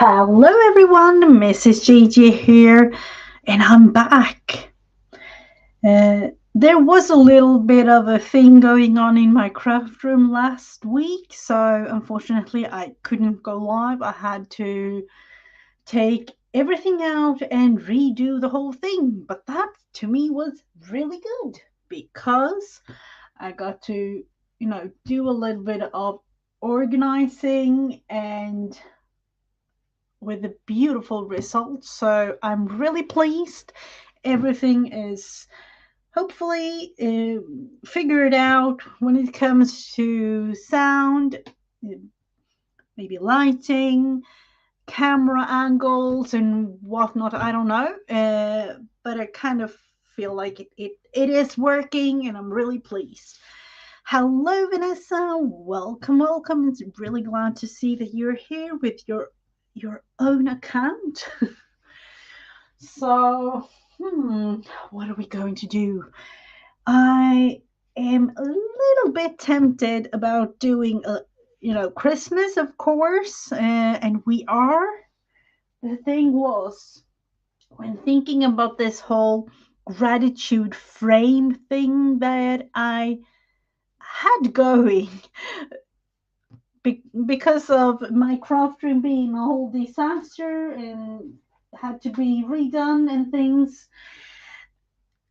Hello everyone, Mrs. Gigi here, and I'm back. There was a little bit of a thing going on in my craft room last week, so unfortunately I couldn't go live. I had to take everything out and redo the whole thing, but that to me was really good because I got to, do a little bit of organizing and with a beautiful result. So I'm really pleased. Everything is hopefully figured out when it comes to sound, maybe lighting, camera angles, and whatnot. I don't know. But I kind of feel like it is working, and I'm really pleased. Hello, Vanessa. Welcome, welcome. It's really glad to see that you're here with your own account. So, what are we going to do? I am a little bit tempted about doing Christmas, of course, and we are. The thing was, when thinking about this whole gratitude frame thing that I had going, because of my craft room being a whole disaster and had to be redone and things,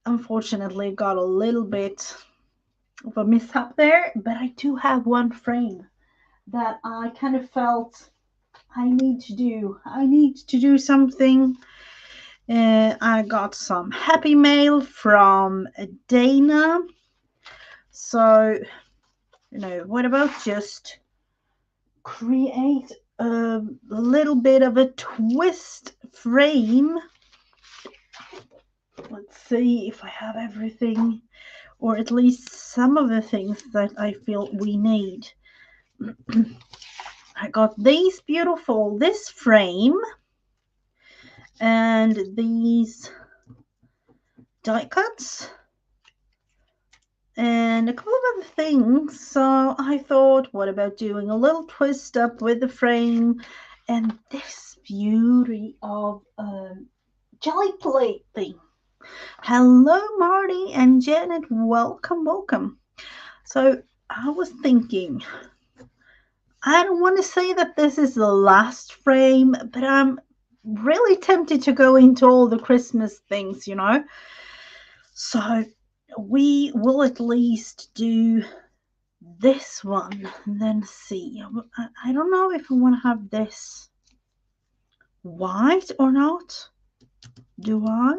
unfortunately got a little bit of a mishap there. But I do have one frame that I kind of felt I need to do something. I got some happy mail from Dana. So, what about just create a little bit of a twist frame. Let's see if I have everything, or at least some of the things that I feel we need. I got this frame and these die cuts and a couple of other things. So I thought, what about doing a little twist up with the frame and this beauty of jelly plate thing. Hello, Marty and Janet. Welcome, welcome. So I was thinking, I don't want to say that this is the last frame, but I'm really tempted to go into all the Christmas things, So we will at least do this one and then see. I don't know if I want to have this white or not. Do I?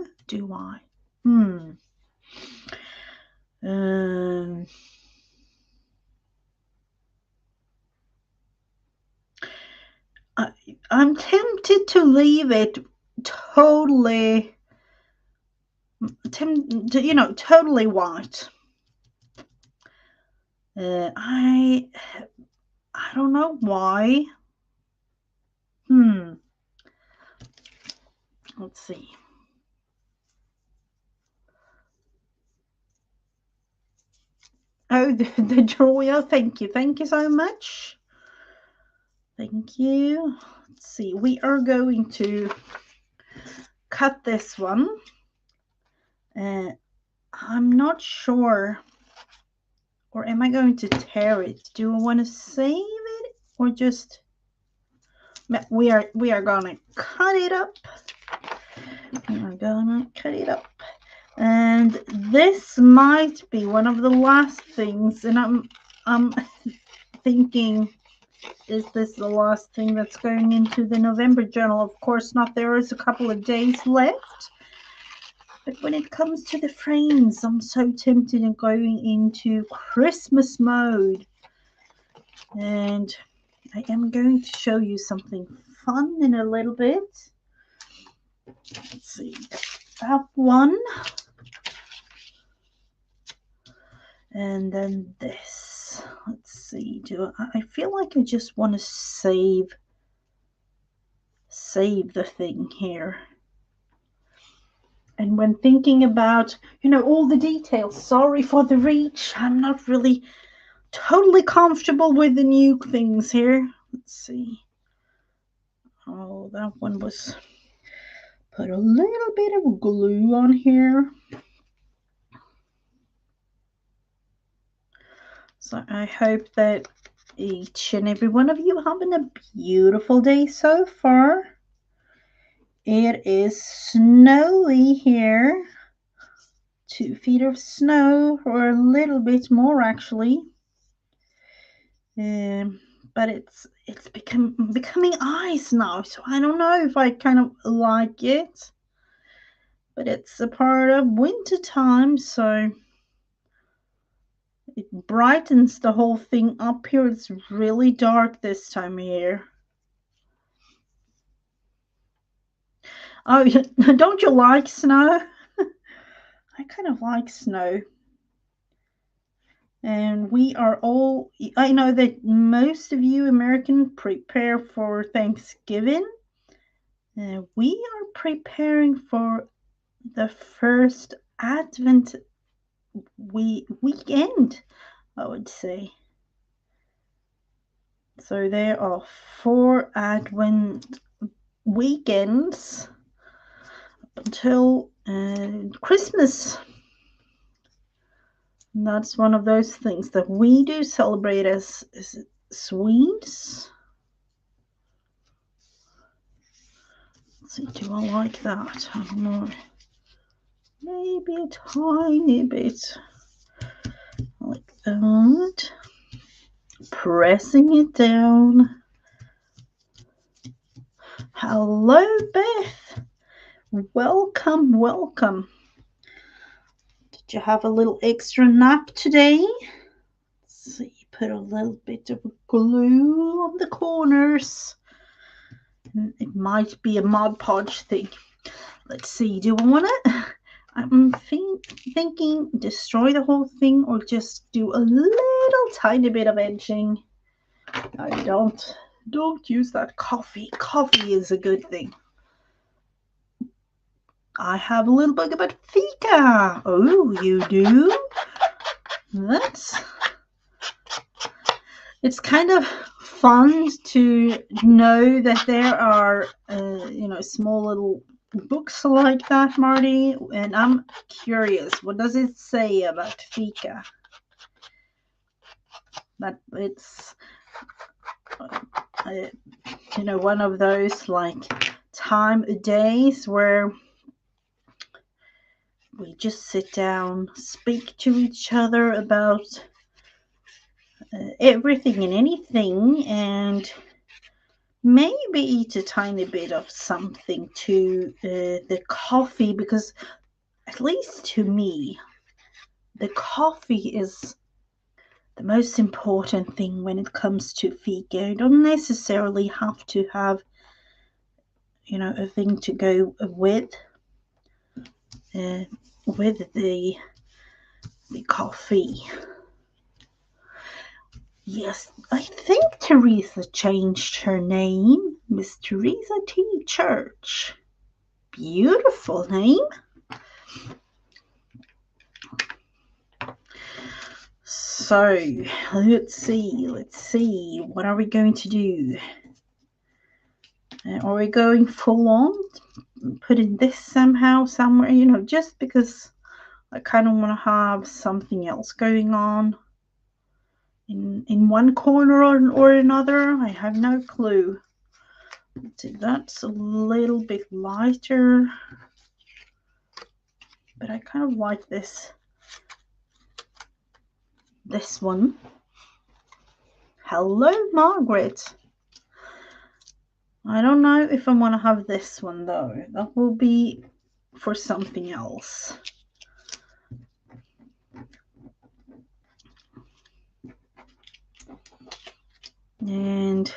I'm tempted to leave it totally, totally white. I don't know why. Let's see. Oh, the Julia, thank you so much. Thank you. Let's see, we are going to cut this one. I'm not sure, or am I going to tear it? Do I want to save it or just? We are gonna cut it up. And this might be one of the last things, and I'm thinking, is this the last thing that's going into the November journal? Of course not. There is a couple of days left. But when it comes to the frames, I'm so tempted in going into Christmas mode. And I am going to show you something fun in a little bit. Let's see. That one. And then this. Let's see. I feel like I just want to save the thing here. And when thinking about, all the details, sorry for the reach. I'm not really totally comfortable with the new things here. Let's see. Oh, that one was put a little bit of glue on here. So I hope that each and every one of you having a beautiful day so far. It is snowy here. 2 feet of snow, or a little bit more actually. But it's becoming ice now, so I don't know if I kind of like it. But it's a part of winter time, so it brightens the whole thing up here. It's really dark this time of year. Oh, don't you like snow? I kind of like snow. And we are all, I know that most of you Americans prepare for Thanksgiving. We are preparing for the first Advent weekend, I would say. So there are 4 Advent weekends until Christmas. And that's one of those things that we do celebrate as Swedes. Let's see, do I like that? I don't know. Maybe a tiny bit like that. Pressing it down. Hello, Beth. Welcome, welcome. Did you have a little extra nap today? Let's see, put a little bit of glue on the corners. It might be a Mod Podge thing. Let's see, do I want to? I'm thinking destroy the whole thing or just do a little tiny bit of edging. I don't use that coffee. Coffee is a good thing. I have a little book about fika. Oh, you do? It's kind of fun to know that there are, small little books like that, Marty. And I'm curious, what does it say about fika? That it's, one of those like time of days where we just sit down, speak to each other about everything and anything, and maybe eat a tiny bit of something to the coffee, because at least to me, the coffee is the most important thing when it comes to fika. You don't necessarily have to have, a thing to go with the coffee. Yes, I think Teresa changed her name. Miss Teresa T. Church. Beautiful name. So, let's see. What are we going to do? Are we going full on? Putting this somehow, somewhere, just because I kind of want to have something else going on in one corner or another. I have no clue. Let's see, that's a little bit lighter, but I kind of like this one. Hello, Margaret. I don't know if I want to have this one though. That will be for something else. And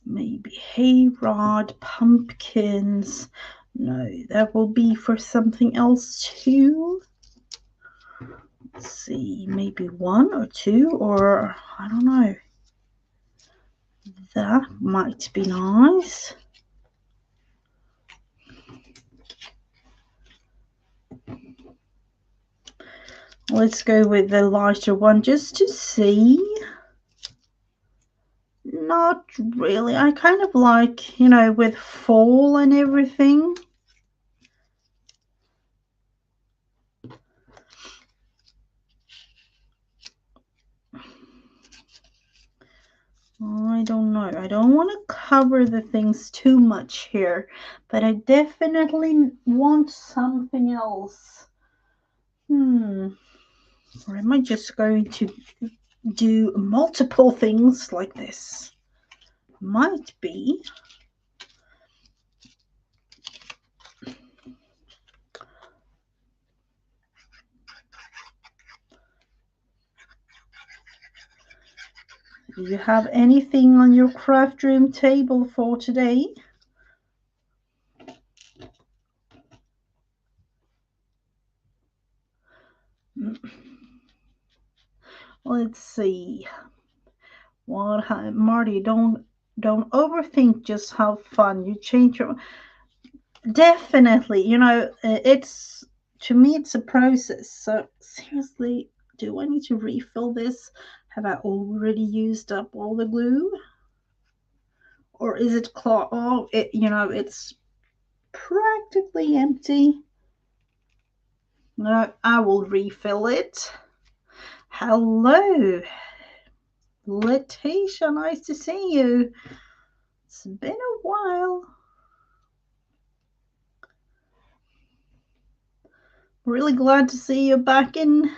maybe hayrod, pumpkins. No, that will be for something else too. Let's see, maybe 1 or 2, or I don't know. That might be nice. Let's go with the lighter one just to see. Not really. I kind of like, with fall and everything. I don't know. I don't want to cover the things too much here, but I definitely want something else. Or am I just going to do multiple things like this? Might be. Do you have anything on your craft room table for today? Let's see. Marty, don't overthink, just have fun. You change your definitely, it's to me it's a process. So seriously, do I need to refill this? Have I already used up all the glue? Or is it it's practically empty. No, I will refill it. Hello, Letitia, nice to see you. It's been a while. Really glad to see you back in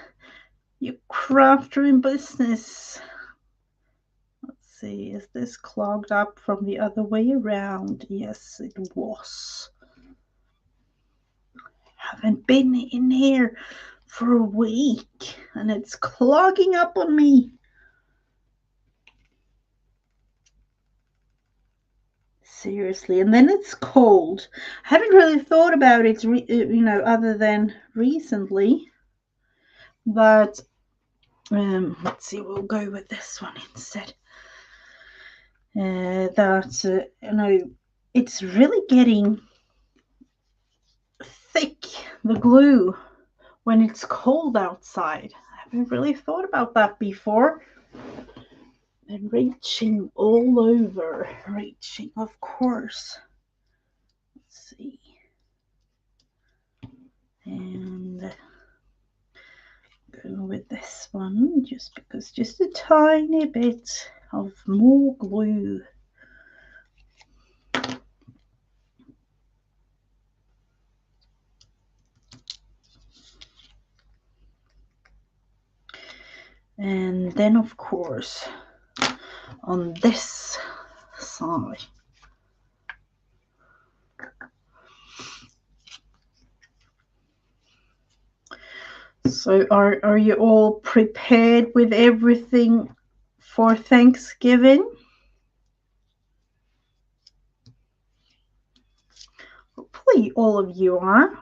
your craft room business. Let's see, is this clogged up from the other way around? Yes, it was. Haven't been in here for a week and it's clogging up on me. Seriously, and then it's cold. I haven't really thought about it, other than recently. But let's see, we'll go with this one instead. It's really getting thick, the glue, when it's cold outside. I haven't really thought about that before. And reaching all over, of course. Let's see. And go with this one, just a tiny bit of more glue. And then, of course, on this side. So are you all prepared with everything for Thanksgiving? Hopefully all of you are.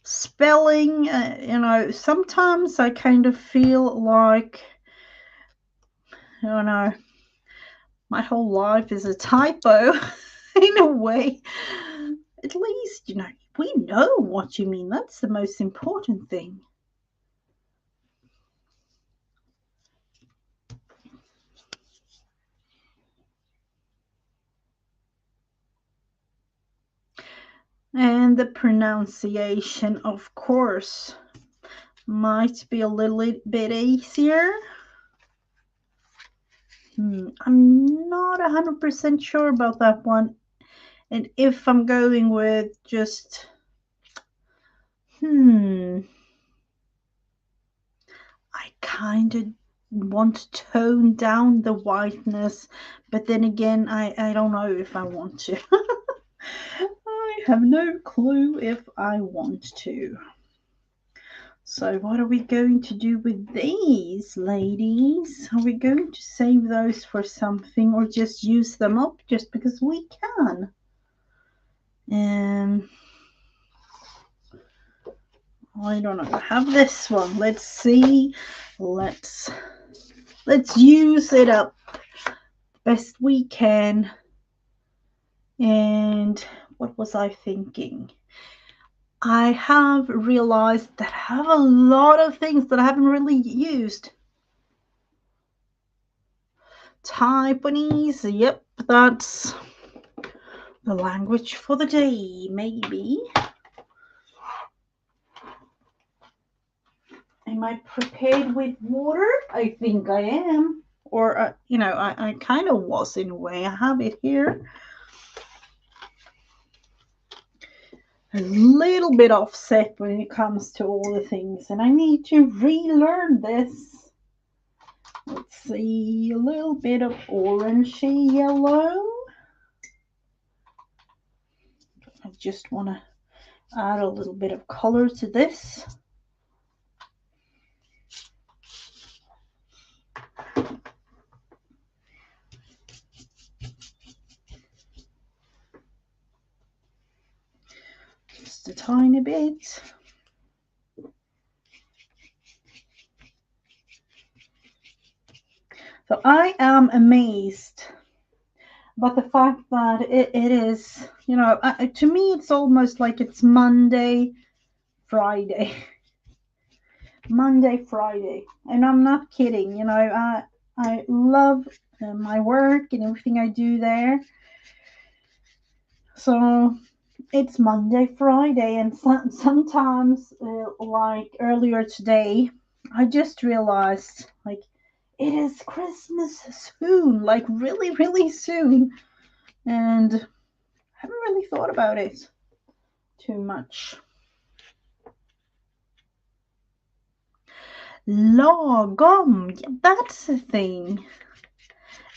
Spelling, sometimes I kind of feel like, my whole life is a typo in a way. At least, we know what you mean. That's the most important thing. And the pronunciation, of course, might be a little bit easier. I'm not 100% sure about that one. And if I'm going with just, I kind of want to tone down the whiteness, but then again, I don't know if I want to. I have no clue if I want to. So what are we going to do with these, ladies? Are we going to save those for something or just use them up just because we can? I don't know. I have this one. Let's see. Let's use it up best we can. And what was I thinking? I have realized that I have a lot of things that I haven't really used. Taiwanese, yep, that's the language for the day, maybe. Am I prepared with water? I think I am. Or, I kind of was in a way. I have it here. A little bit offset when it comes to all the things, and I need to relearn this. Let's see, a little bit of orangey yellow. I just want to add a little bit of color to this. Just a tiny bit. So I am amazed but the fact that it is, to me, it's almost like it's Monday, Friday. Monday, Friday. And I'm not kidding. I love my work and everything I do there. So it's Monday, Friday. And sometimes, like earlier today, I just realized, like, it is Christmas soon, like really, really soon. And I haven't really thought about it too much. Lagom, yeah, that's the thing.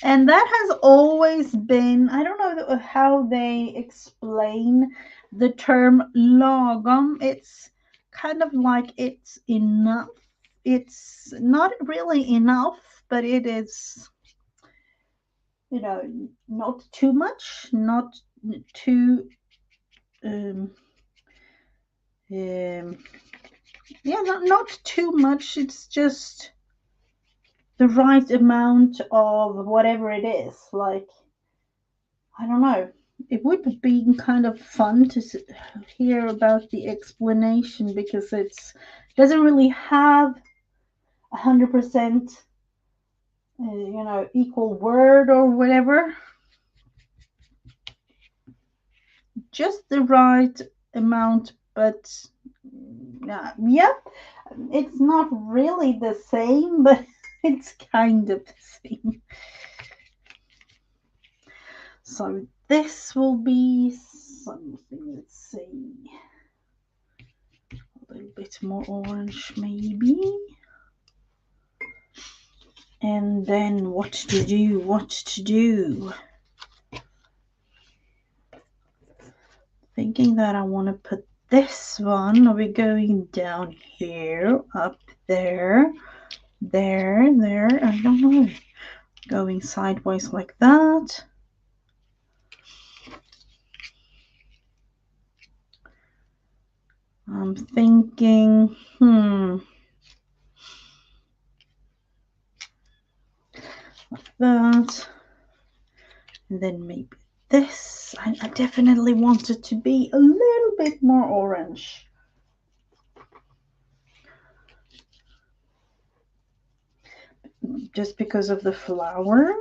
And that has always been, I don't know how they explain the term lagom. It's kind of like it's enough. It's not really enough, but it is, not too much, not too, yeah, not too much. It's just the right amount of whatever it is. Like, I don't know. It would be kind of fun to hear about the explanation because it doesn't really have 100%, equal word or whatever. Just the right amount, but yeah, it's not really the same, but it's kind of the same. So this will be something, let's see, a little bit more orange maybe. And then what to do. Thinking that I want to put this one, are we going down here, up there, there, I don't know, going sideways like that. I'm thinking, like that, and then maybe this. I definitely want it to be a little bit more orange. Just because of the flower.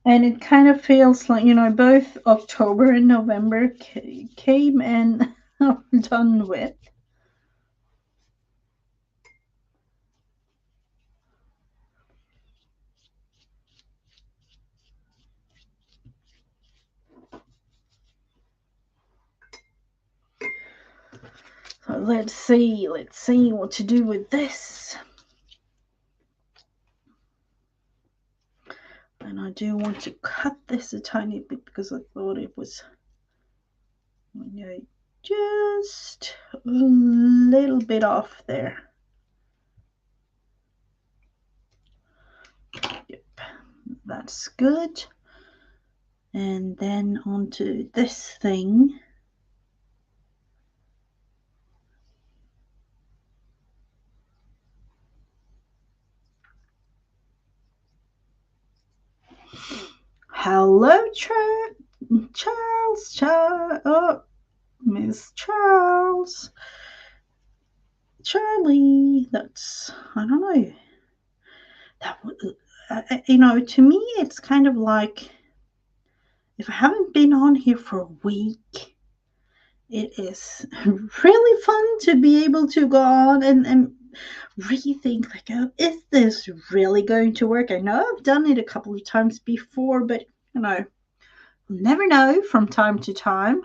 And it kind of feels like, both October and November came and are done with. So let's see what to do with this. And I do want to cut this a tiny bit because I thought it was, just a little bit off there. Yep, that's good. And then onto this thing. Hello, Charles. Oh, Miss Charlie. That's, I don't know. That to me, it's kind of like if I haven't been on here for a week, it is really fun to be able to go on and rethink, like, oh, is this really going to work? I know I've done it a couple of times before, but we'll never know from time to time.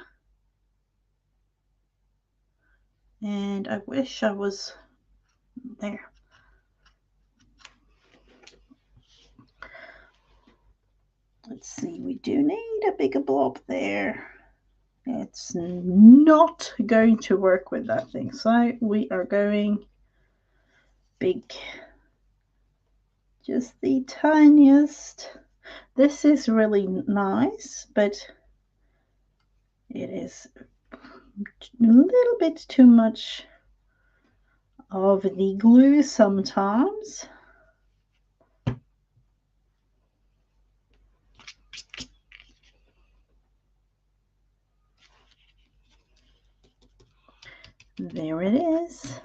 And I wish I was there. Let's see, we do need a bigger blob there. It's not going to work with that thing, so we are going big. Just the tiniest. This is really nice, but it is a little bit too much of the glue sometimes. There it is.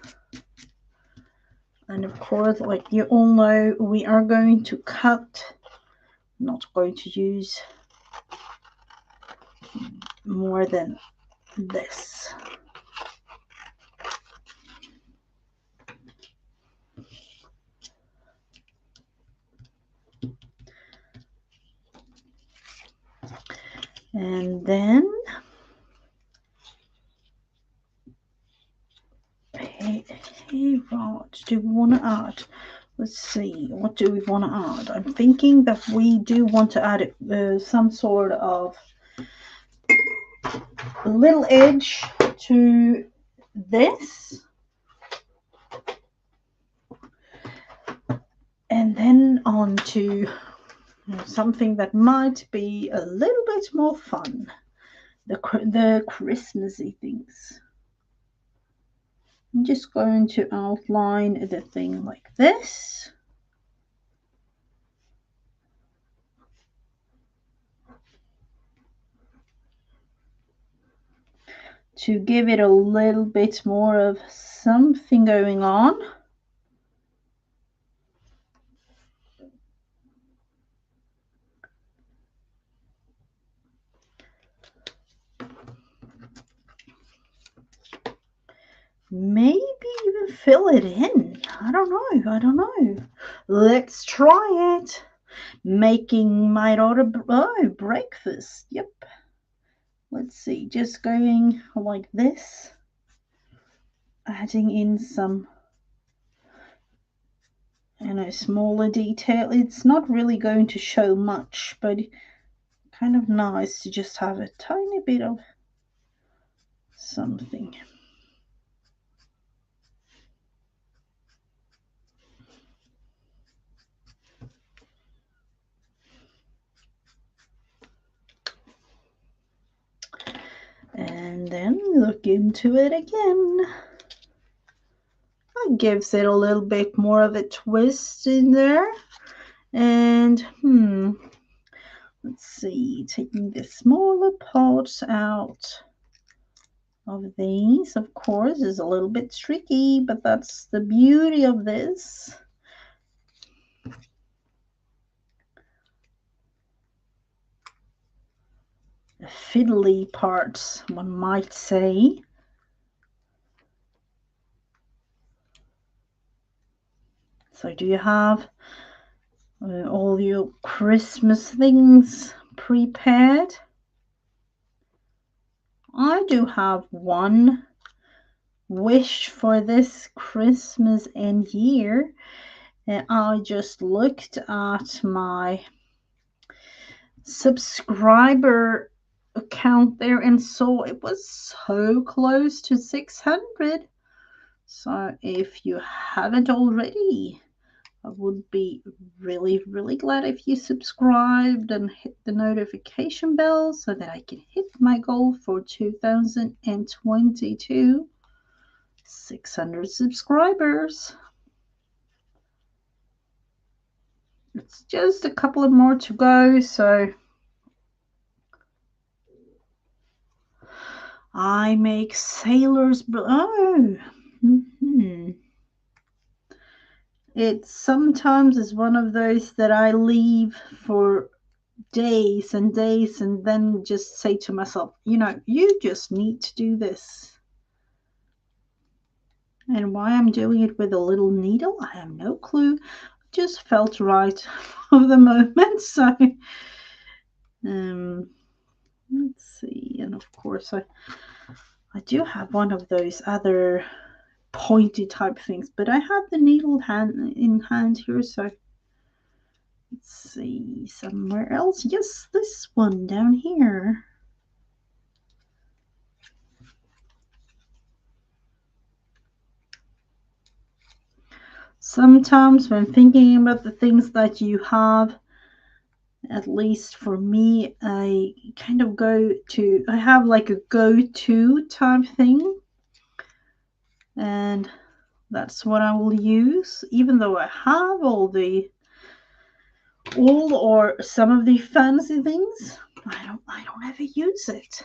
And of course, like you all know, we are going to cut, not going to use more than this. And then what do we want to add? Let's see, what do we want to add? I'm thinking that we do want to add some sort of little edge to this. And then on to something that might be a little bit more fun. The Christmassy things. I'm just going to outline the thing like this. To give it a little bit more of something going on. Maybe even fill it in. I don't know. Let's try it. Making my daughter breakfast. Yep. Let's see, just going like this, adding in some smaller detail. It's not really going to show much, but kind of nice to just have a tiny bit of something. And then look into it again. That gives it a little bit more of a twist in there. And let's see, taking the smaller parts out of these, of course, is a little bit tricky, but that's the beauty of this. The fiddly parts, one might say. So do you have all your Christmas things prepared? I do have one wish for this Christmas and year. And I just looked at my subscriber account there and saw it was so close to 600. So if you haven't already, I would be really, really glad if you subscribed and hit the notification bell so that I can hit my goal for 2022, 600 subscribers. It's just a couple of more to go, so I make sailor's oh. It sometimes is one of those that I leave for days and days and then just say to myself, you just need to do this. And why I'm doing it with a little needle, I have no clue. Just felt right for the moment. So let's see. And of course I do have one of those other pointy type things, but I have the needle in hand here, so let's see somewhere else. Yes, this one down here. Sometimes when thinking about the things that you have, at least for me, I kind of I have like a go-to type thing, and that's what I will use, even though I have all or some of the fancy things. I don't ever use it.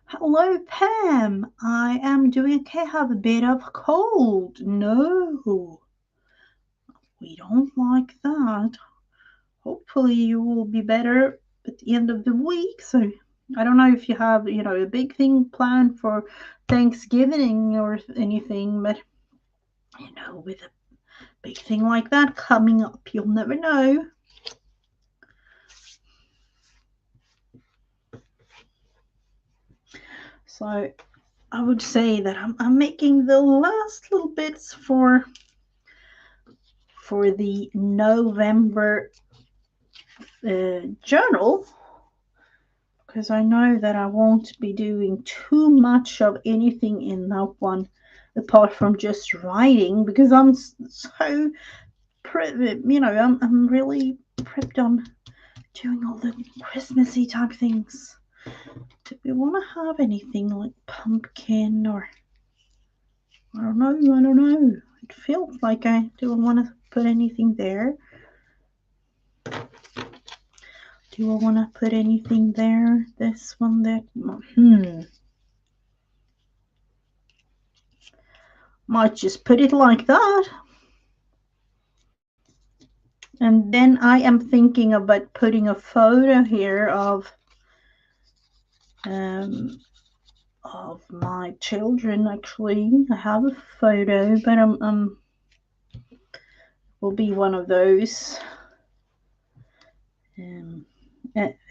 Hello, Pam. I am doing okay. I have a bit of a cold. No, we don't like that. Hopefully you will be better at the end of the week. So I don't know if you have, a big thing planned for Thanksgiving or anything, but with a big thing like that coming up, you'll never know. So I would say that I'm making the last little bits for the November journal, because I know that I won't be doing too much of anything in that one apart from just writing, because I'm so I'm really prepped on doing all the Christmassy type things. Do we want to have anything like pumpkin or I don't know. It feels like I don't want to put anything there. Do I want to put anything there? This one there? Might just put it like that. And then I am thinking about putting a photo here of my children. Actually, I have a photo, but will be one of those.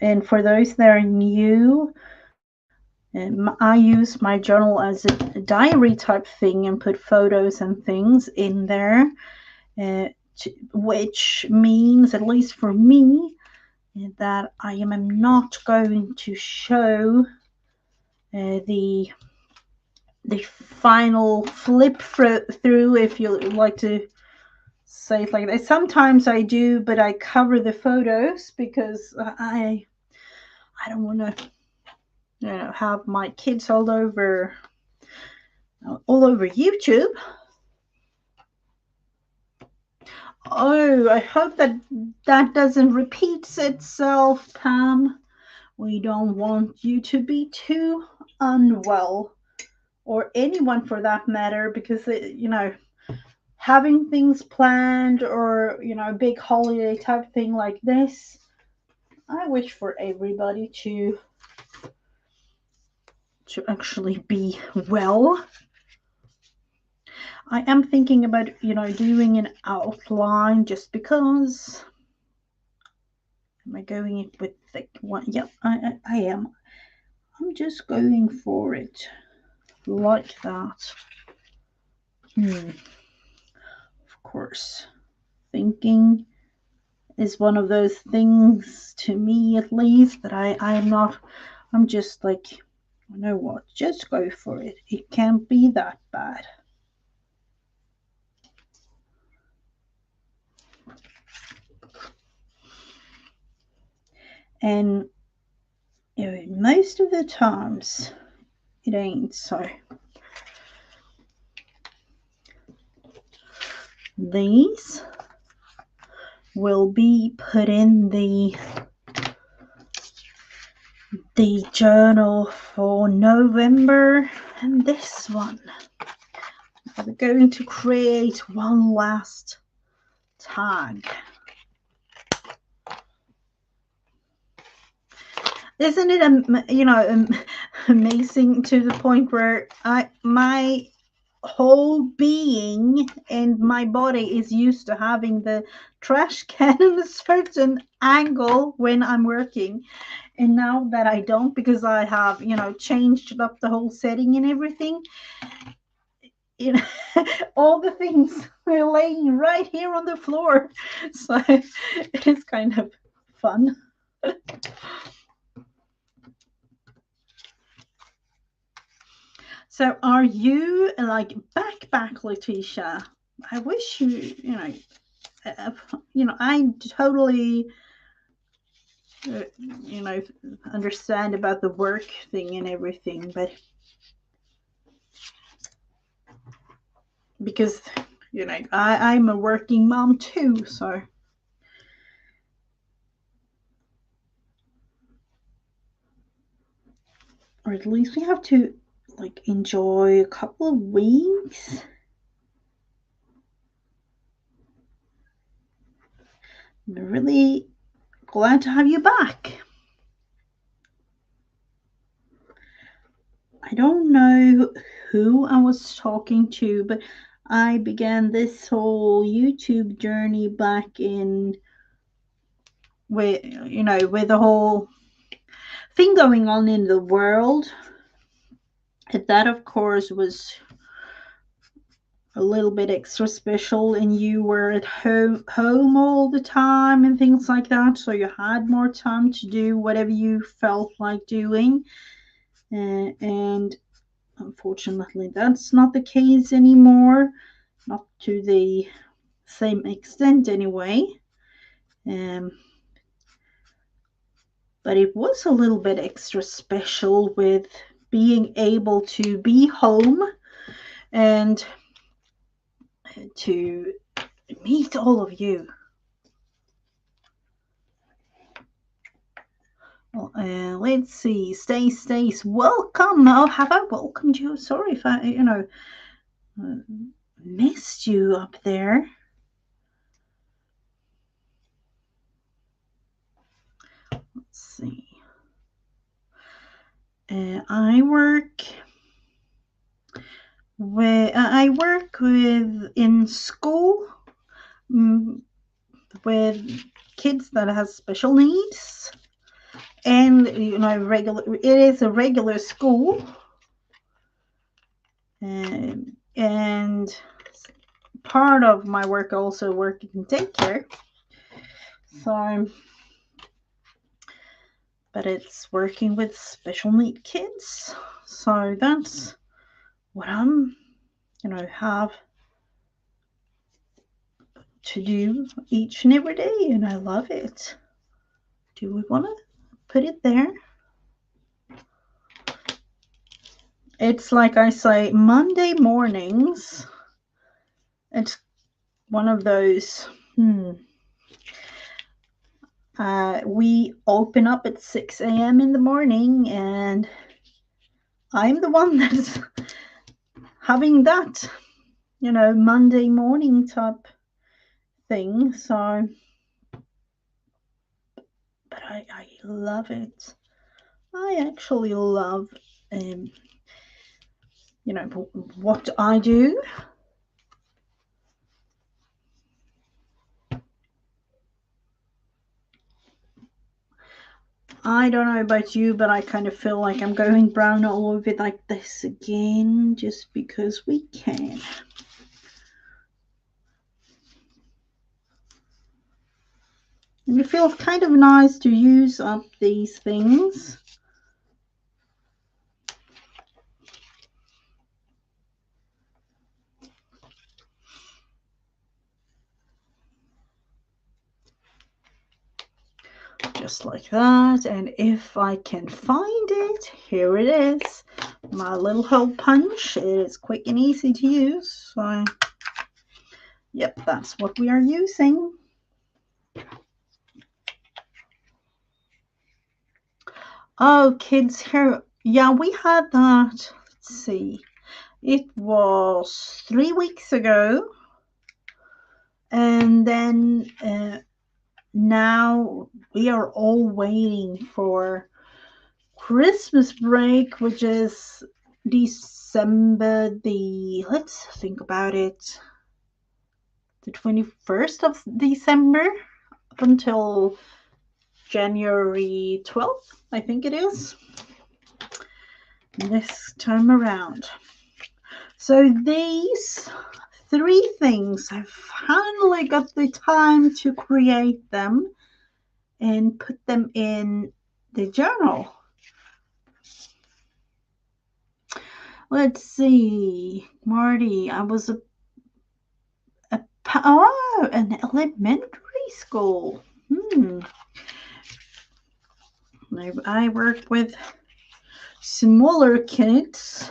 And for those that are new, I use my journal as a diary type thing and put photos and things in there, which means, at least for me, that I am not going to show the final flip through, if you like to say it like that. Sometimes I do, but I cover the photos because I don't want to have my kids all over YouTube. Oh, I hope that doesn't repeat itself, Pam. We don't want you to be too unwell, or anyone for that matter, because having things planned, or a big holiday type thing like this, I wish for everybody to actually be well. I am thinking about doing an outline, just because. Am I going with thick one? Yep, I am. I'm just going for it like that. Of course, thinking is one of those things, to me at least, that I'm just like, you know what, just go for it. It can't be that bad. And most of the times it ain't so. These will be put in the the journal for November, and this one I'm going to create one last tag. Isn't it amazing to the point where my whole being and my body is used to having the trash can in a certain angle when I'm working, and now that I don't, because I have changed up the whole setting and everything, all the things are laying right here on the floor, so it's kind of fun. So are you like back, Letitia? I wish I totally understand about the work thing and everything, but because I'm a working mom too, so or at least we have to like enjoy a couple of weeks. I'm really glad to have you back. I don't know who I was talking to, but I began this whole YouTube journey back in with with the whole thing going on in the world. And that of course was a little bit extra special, and you were at home all the time and things like that, so you had more time to do whatever you felt like doing, and unfortunately that's not the case anymore, not to the same extent anyway. But it was a little bit extra special with being able to be home and to meet all of you. Well, let's see. Stace, welcome. Oh, have I welcomed you? Sorry if I, missed you up there. Let's see. I work with in school with kids that have special needs, and it is a regular school, and part of my work also working in daycare. So, but it's working with special need kids. So that's what I'm, have to do each and every day, and I love it. Do we want to put it there? It's like I say, Monday mornings, it's one of those, we open up at 6 a.m. in the morning, and I'm the one that's having that, Monday morning type thing. So, but I love it. I actually love, what I do. I don't know about you, but I kind of feel like I'm going brown all over it like this again, just because we can. And it feels kind of nice to use up these things. Just like that. And if I can find it, here it is. My little hole punch. It is quick and easy to use. So, yep, that's what we are using. Oh, kids here. Yeah, we had that. Let's see. It was 3 weeks ago. And then now we are all waiting for Christmas break, which is December let's think about it, the 21st of December up until January 12th, I think it is, this time around. So these 3 things, I finally got the time to create them and put them in the journal. Let's see, Marty, I was an elementary school. I worked with smaller kids.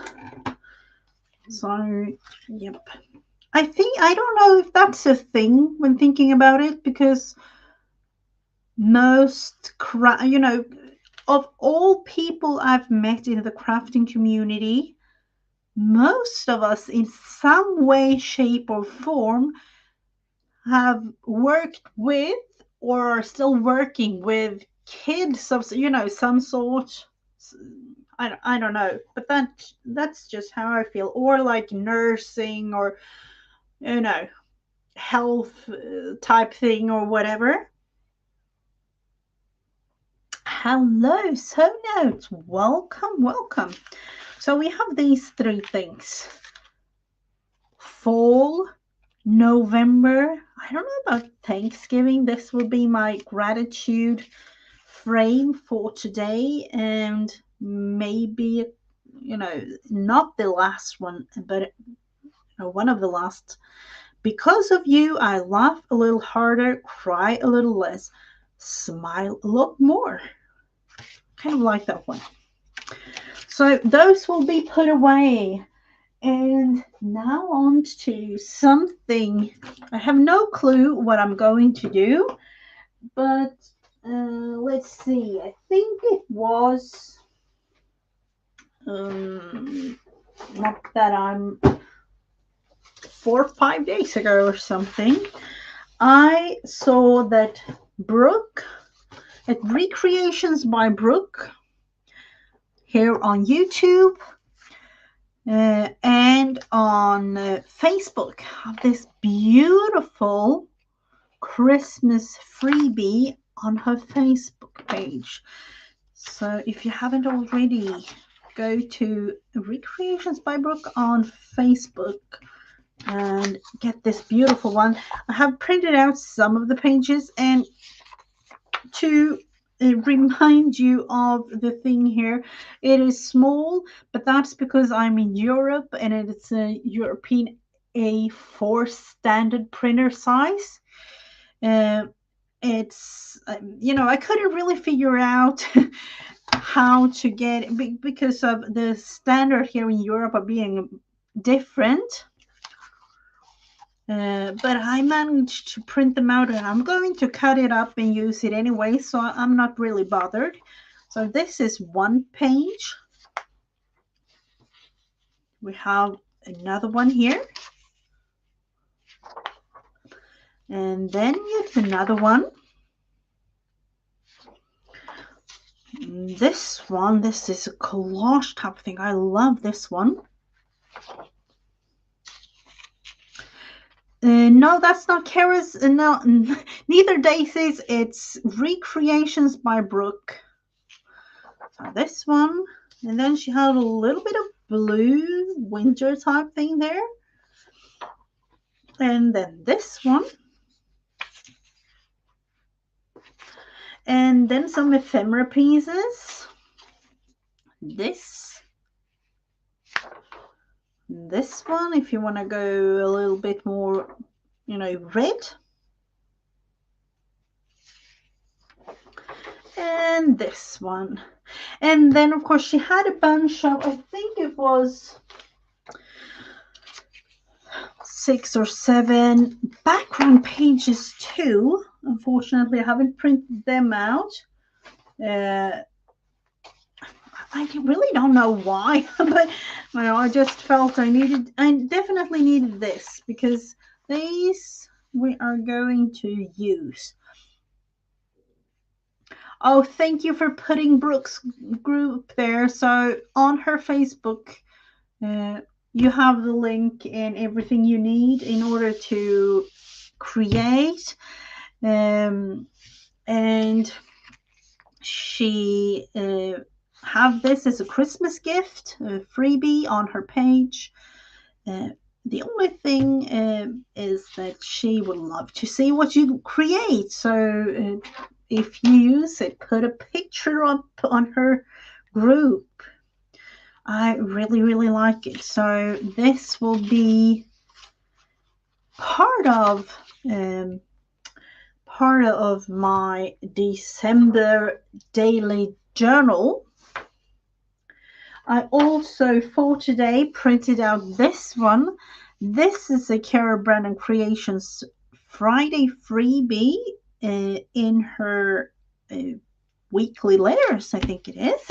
So, yep. I don't know if that's a thing when thinking about it, because most, of all people I've met in the crafting community, most of us in some way, shape, or form have worked with or are still working with kids of some sort. I don't know, but that's just how I feel. Or like nursing, or health type thing, or whatever. Hello, so notes, welcome. So we have these 3 things: fall, November. I don't know about Thanksgiving. This will be my gratitude frame for today, and maybe not the last one, but one of the last. Because of you, I laugh a little harder, cry a little less, smile a lot more. Kind of like that one. So those will be put away. And now on to something. I have no clue what I'm going to do, but let's see. I think it was not that I'm 4 or 5 days ago or something. I saw that Brooke at Recreations by Brooke here on YouTube and on Facebook have this beautiful Christmas freebie on her Facebook page. So if you haven't already, go to Recreations by Brooke on Facebook and get this beautiful one. I have printed out some of the pages, and to remind you of the thing here, it is small, but that's because I'm in Europe and it's a European A4 standard printer size. It's I couldn't really figure out how to get it because of the standard here in Europe are being different. But I managed to print them out, and I'm going to cut it up and use it anyway, so I'm not really bothered. So this is one page. We have another one here. And then yet another one. This one, this is a collage type thing. I love this one. No, that's not Kara's. No, neither Daisy's. It's Recreations by Brooke. So this one, and then she had a little bit of blue winter type thing there, and then this one, and then some ephemera pieces. This one, if you want to go a little bit more, red. And this one. And then, of course, she had a bunch of, I think it was 6 or 7 background pages too. Unfortunately, I haven't printed them out. I really don't know why, but I just felt I definitely needed this because these we are going to use. Oh, thank you for putting Brooke's group there. So on her Facebook, uh, you have the link and everything you need in order to create. And she have this as a Christmas gift, a freebie on her page. The only thing is that she would love to see what you create. So if you use it, put a picture up on her group. I really, really like it. So this will be part of my December daily journal. I also for today printed out this one. This is a Cara Brennan Creations Friday freebie in her weekly letters, I think it is.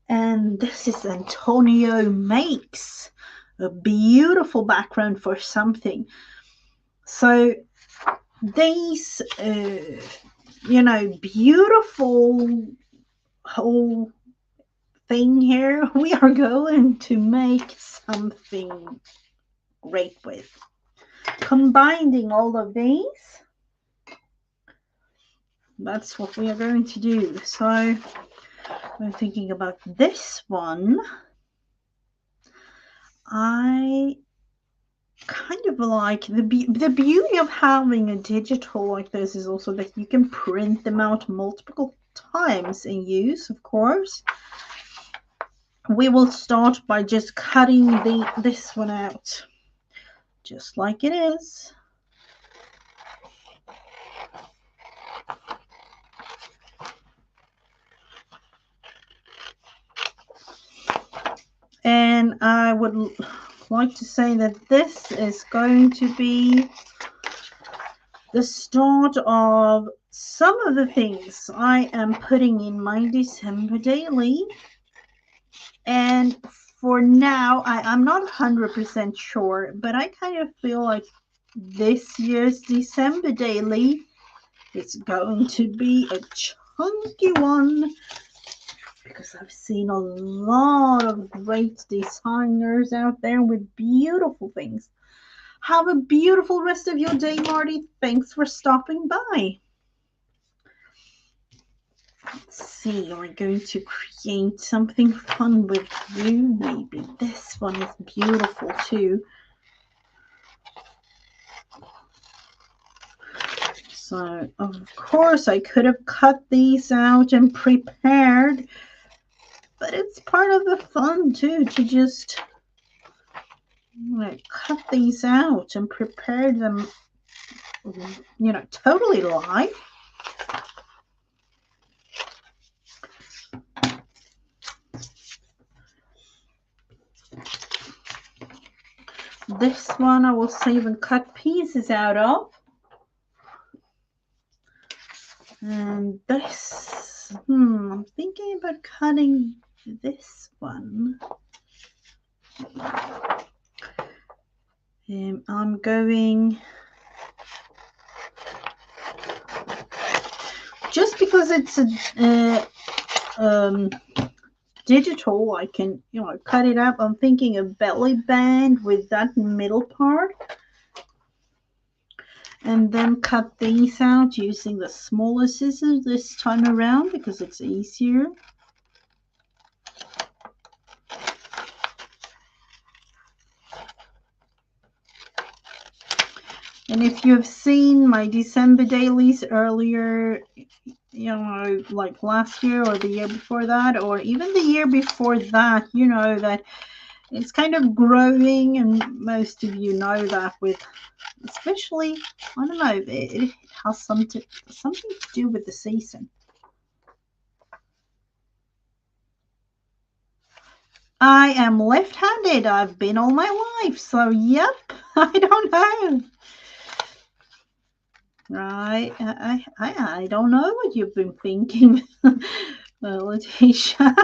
And this is Antonio Makes, a beautiful background for something. So these, beautiful whole thing here, we are going to make something great with. Combining all of these, that's what we are going to do. So I'm thinking about this one. I kind of like the beauty of having a digital like this is also that you can print them out multiple times and use, of course. We will start by just cutting this one out just like it is. And I would like to say that this is going to be the start of some of the things I am putting in my December daily. And for now, I'm not 100% sure, but I kind of feel like this year's December daily is going to be a chunky one because I've seen a lot of great designers out there with beautiful things. Have a beautiful rest of your day, Marty. Thanks for stopping by. Let's see, we're going to create something fun with you. Maybe this one is beautiful too. So, of course, I could have cut these out and prepared, but it's part of the fun too to just cut these out and prepare them, totally live. This one I will save and cut pieces out of. And this, I'm thinking about cutting this one. I'm going, just because it's a digital, I can, cut it up. I'm thinking a belly band with that middle part. And then cut these out using the smaller scissors this time around because it's easier. And if you've seen my December dailies earlier, like last year or the year before that, or even the year before that, you know that it's kind of growing, and most of you know that with, especially, I don't know, it has something to do with the season. I am left-handed. I've been all my life, so yep, I don't know. Right, I don't know what you've been thinking, Letitia.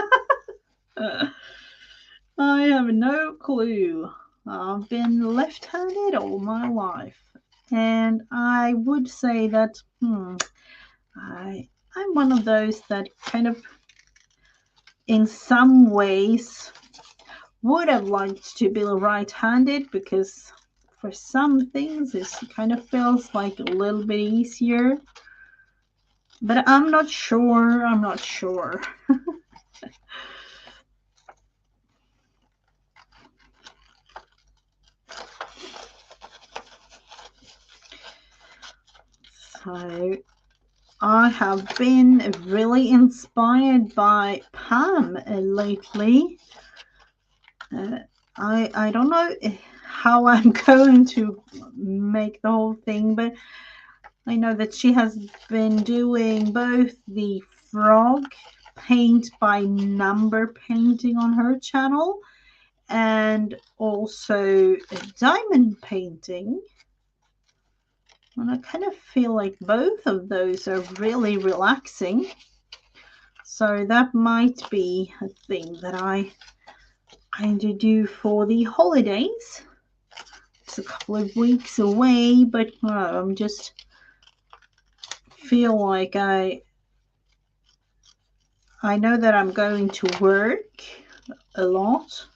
I have no clue. I've been left-handed all my life, and I would say that I'm one of those that kind of, in some ways, would have liked to be right-handed, because for some things it kind of feels like a little bit easier. But I'm not sure. I'm not sure. So I have been really inspired by Pam lately. I don't know how I'm going to make the whole thing, but I know that she has been doing both the frog paint by number painting on her channel and also diamond painting. And I kind of feel like both of those are really relaxing. So that might be a thing that I kind of do for the holidays. It's a couple of weeks away, but I'm just feel like I know that I'm going to work a lot,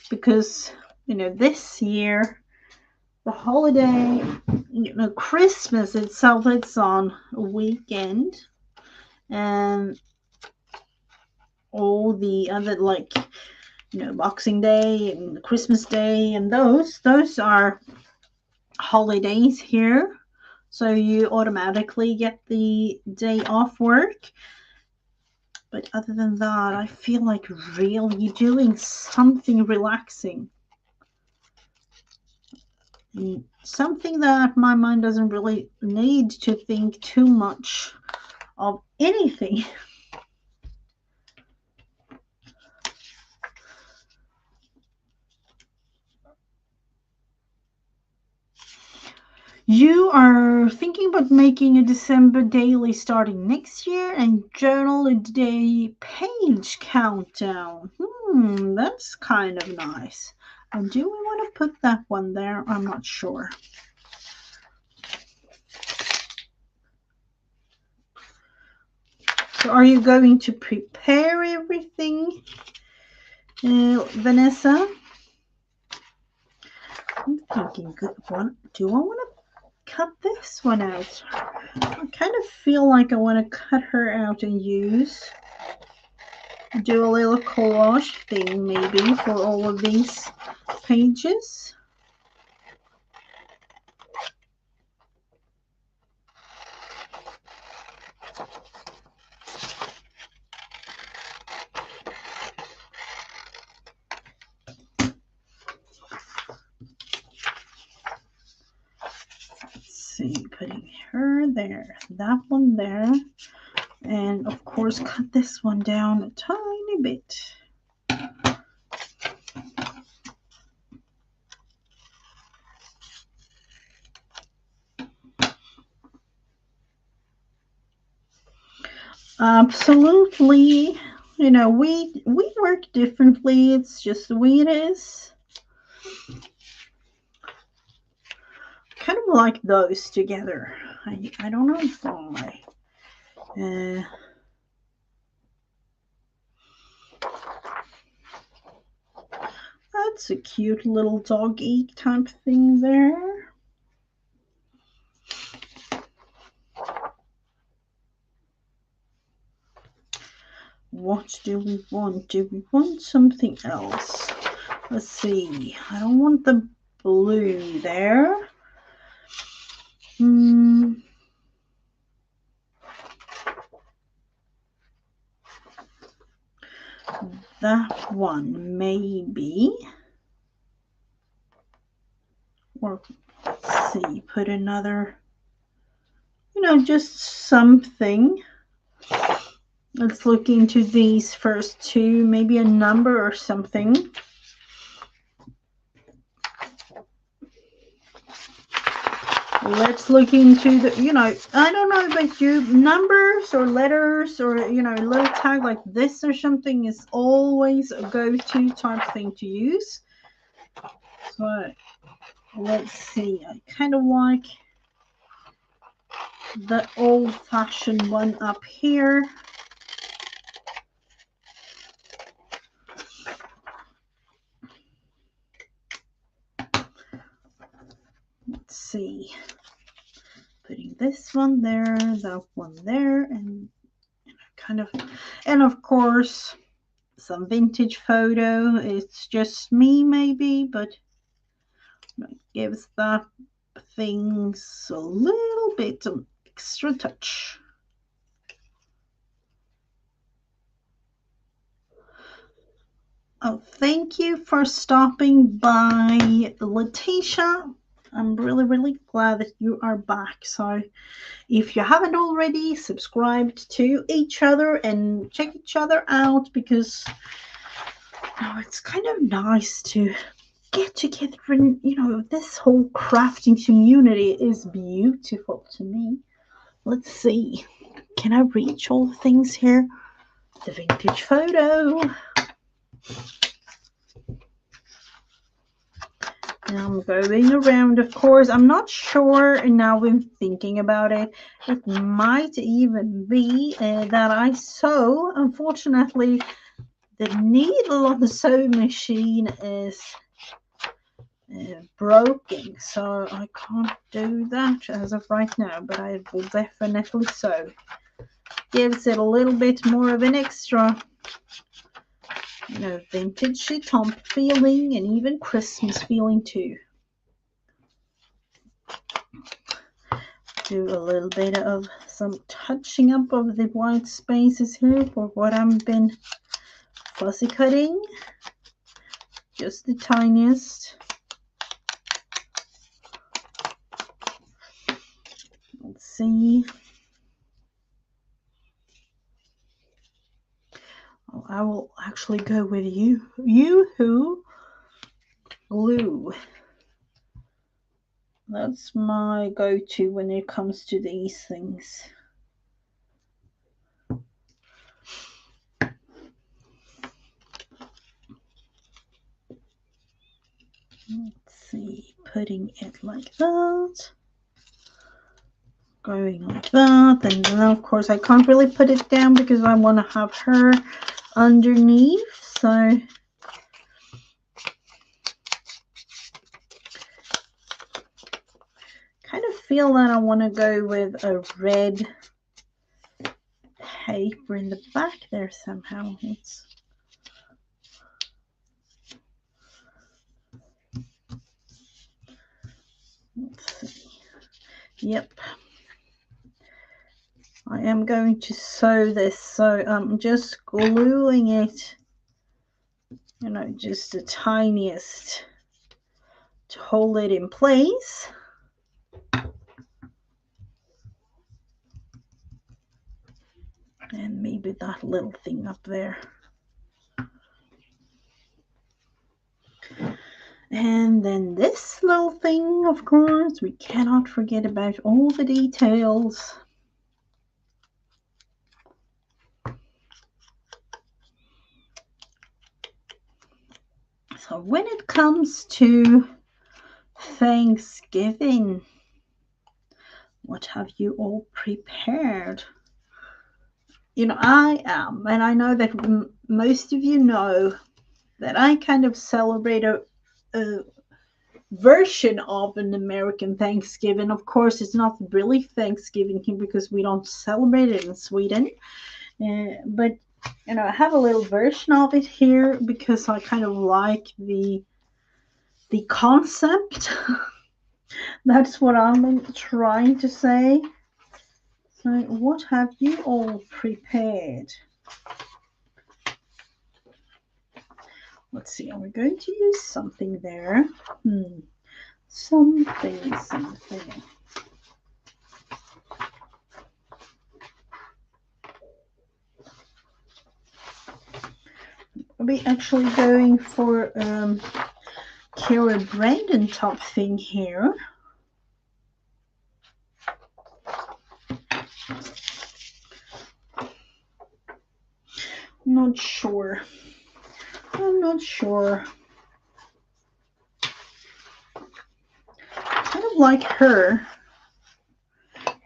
because this year the holiday, Christmas itself, it's on a weekend, and all the other, like, Boxing Day and Christmas Day, and those are holidays here, so you automatically get the day off work. But other than that, I feel like really doing something relaxing, something that my mind doesn't really need to think too much of anything. You are thinking about making a December daily starting next year and journal a day page countdown. That's kind of nice. And do we want to put that one there? I'm not sure. So are you going to prepare everything, Vanessa? I'm thinking, good one. Do I want to cut this one out? I kind of feel like I want to cut her out and do a little collage thing maybe for all of these pages. Let's see, putting her there, that one there, and of course cut this one down a tiny bit. Absolutely. We work differently. It's just the way it is. Kind of like those together. I don't know why. That's a cute little dog-eat type thing there. What do we want? Do we want something else? Let's see. I don't want the blue there. That one maybe. Or let's see, put another, just something. Let's look into these first two, maybe a number or something. let's look into the, I don't know about you, numbers or letters or, little tag like this or something is always a go-to type thing to use. So let's see, I kind of like the old-fashioned one up here. Let's see, putting this one there, that one there, and kind of, and of course some vintage photo. It's just me maybe, but it gives that things a little bit of extra touch. Oh, thank you for stopping by, Letitia. I'm really, really glad that you are back. So if you haven't already, subscribed to each other and check each other out, because it's kind of nice to get together, and this whole crafting community is beautiful to me. Let's see, can I reach all the things here? The vintage photo. And I'm going around, of course. I'm not sure, and now I'm thinking about it, it might even be that I sew. Unfortunately, the needle on the sewing machine is broken, so I can't do that as of right now, but I will definitely sew. Gives it a little bit more of an extra, vintage chiton feeling, and even Christmas feeling too. Do a little bit of some touching up of the white spaces here for what I've been fussy cutting, just the tiniest. Let's see. Oh, I will actually go with Yoo-hoo glue. That's my go-to when it comes to these things. Let's see, putting it like that, going like that, and then of course I can't really put it down because I want to have her underneath, so kind of feel that I want to go with a red paper in the back there somehow. Let's see. Yep, I am going to sew this, so I'm just gluing it, just the tiniest to hold it in place. And maybe that little thing up there. And then this little thing, of course, we cannot forget about all the details. So when it comes to Thanksgiving, what have you all prepared? I am, and I know that most of you know that I kind of celebrate a version of an American Thanksgiving. Of course, it's not really Thanksgiving here because we don't celebrate it in Sweden. But I have a little version of it here because I kind of like the concept. That's what I'm trying to say. So, what have you all prepared? Let's see, are we going to use something there? Something. Are we actually going for Kara Brandon top thing here? Not sure. I'm not sure. Kind of like her.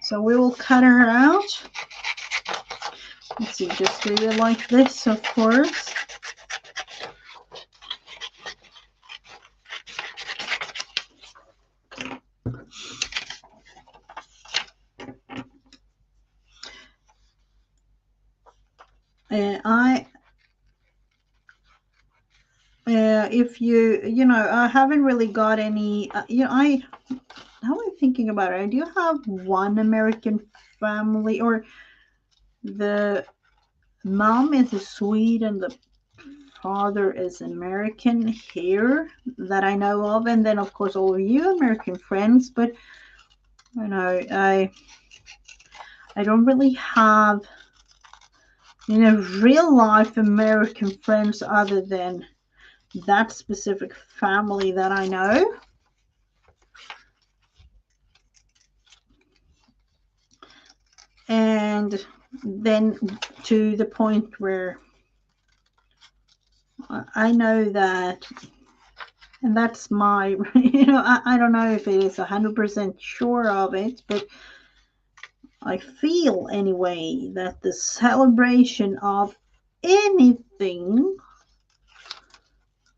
So we will cut her out. Let's see, just do it like this, of course. If you know, I haven't really got any, now I'm thinking about it, I do have one American family, or the mom is a Swede and the father is American here that I know of, and then of course all of you American friends, but you know, I don't really have, you know, real life American friends other than that specific family that I know. And then to the point where I know that, and that's my, you know, I don't know if it is 100% sure of it, but I feel anyway that the celebration of anything,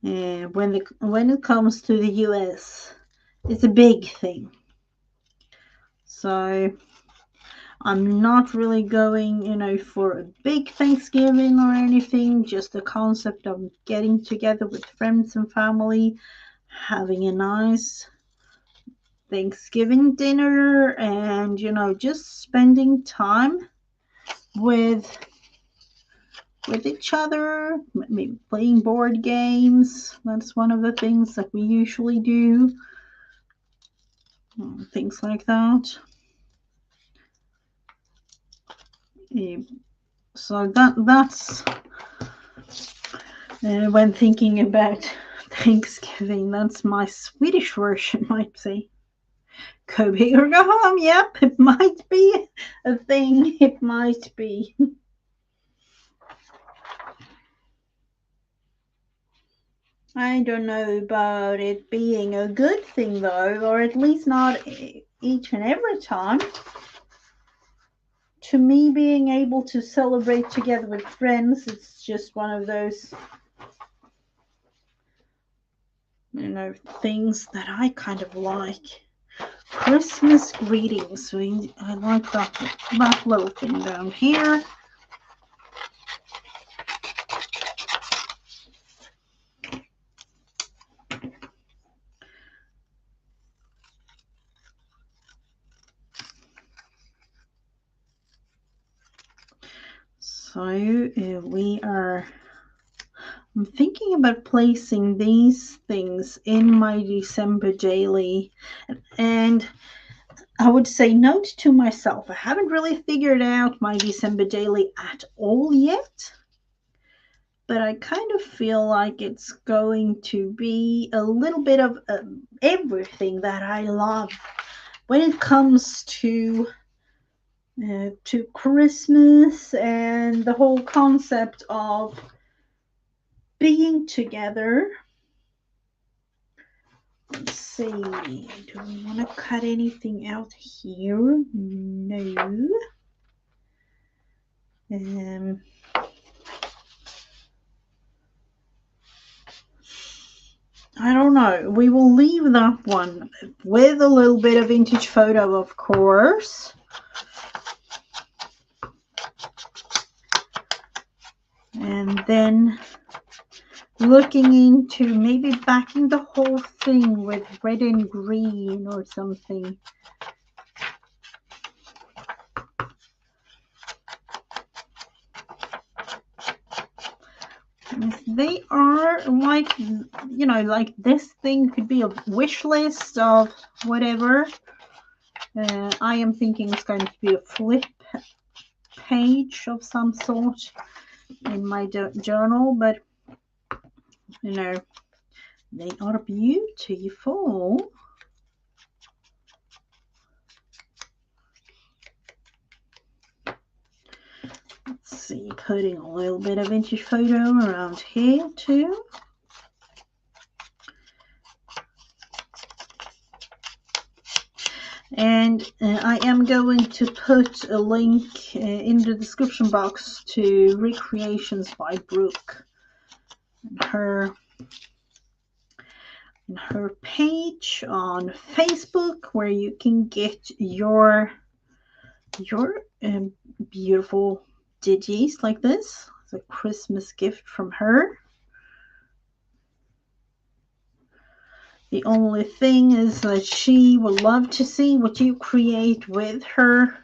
when it comes to the US, it's a big thing. So I'm not really going, you know, for a big Thanksgiving or anything, just the concept of getting together with friends and family, having a nice Thanksgiving dinner, and, you know, just spending time with each other, maybe playing board games. That's one of the things that we usually do. Things like that. So that's when thinking about Thanksgiving, that's my Swedish version, might say. Go big or go home. Yep, it might be a thing. It might be. I don't know about it being a good thing, though, or at least not each and every time. To me, being able to celebrate together with friends, it's just one of those, you know, things that I kind of like. Christmas greetings. I like that little thing down here. So I'm thinking about placing these things in my December daily, and I would say note to myself, I haven't really figured out my December daily at all yet, but I kind of feel like it's going to be a little bit of everything that I love when it comes to Christmas and the whole concept of being together. Let's see, do we want to cut anything out here? No. I don't know. We will leave that one with a little bit of vintage photo, of course. And then looking into maybe backing the whole thing with red and green or something. They are like, you know, like this thing could be a wish list of whatever. I am thinking it's going to be a flip page of some sort in my journal, but you know, they are beautiful. Let's see, putting a little bit of vintage photo around here too. And I am going to put a link in the description box to Recreations by Brooke, her page on Facebook, where you can get your beautiful digis like this. It's a Christmas gift from her. The only thing is that she would love to see what you create with her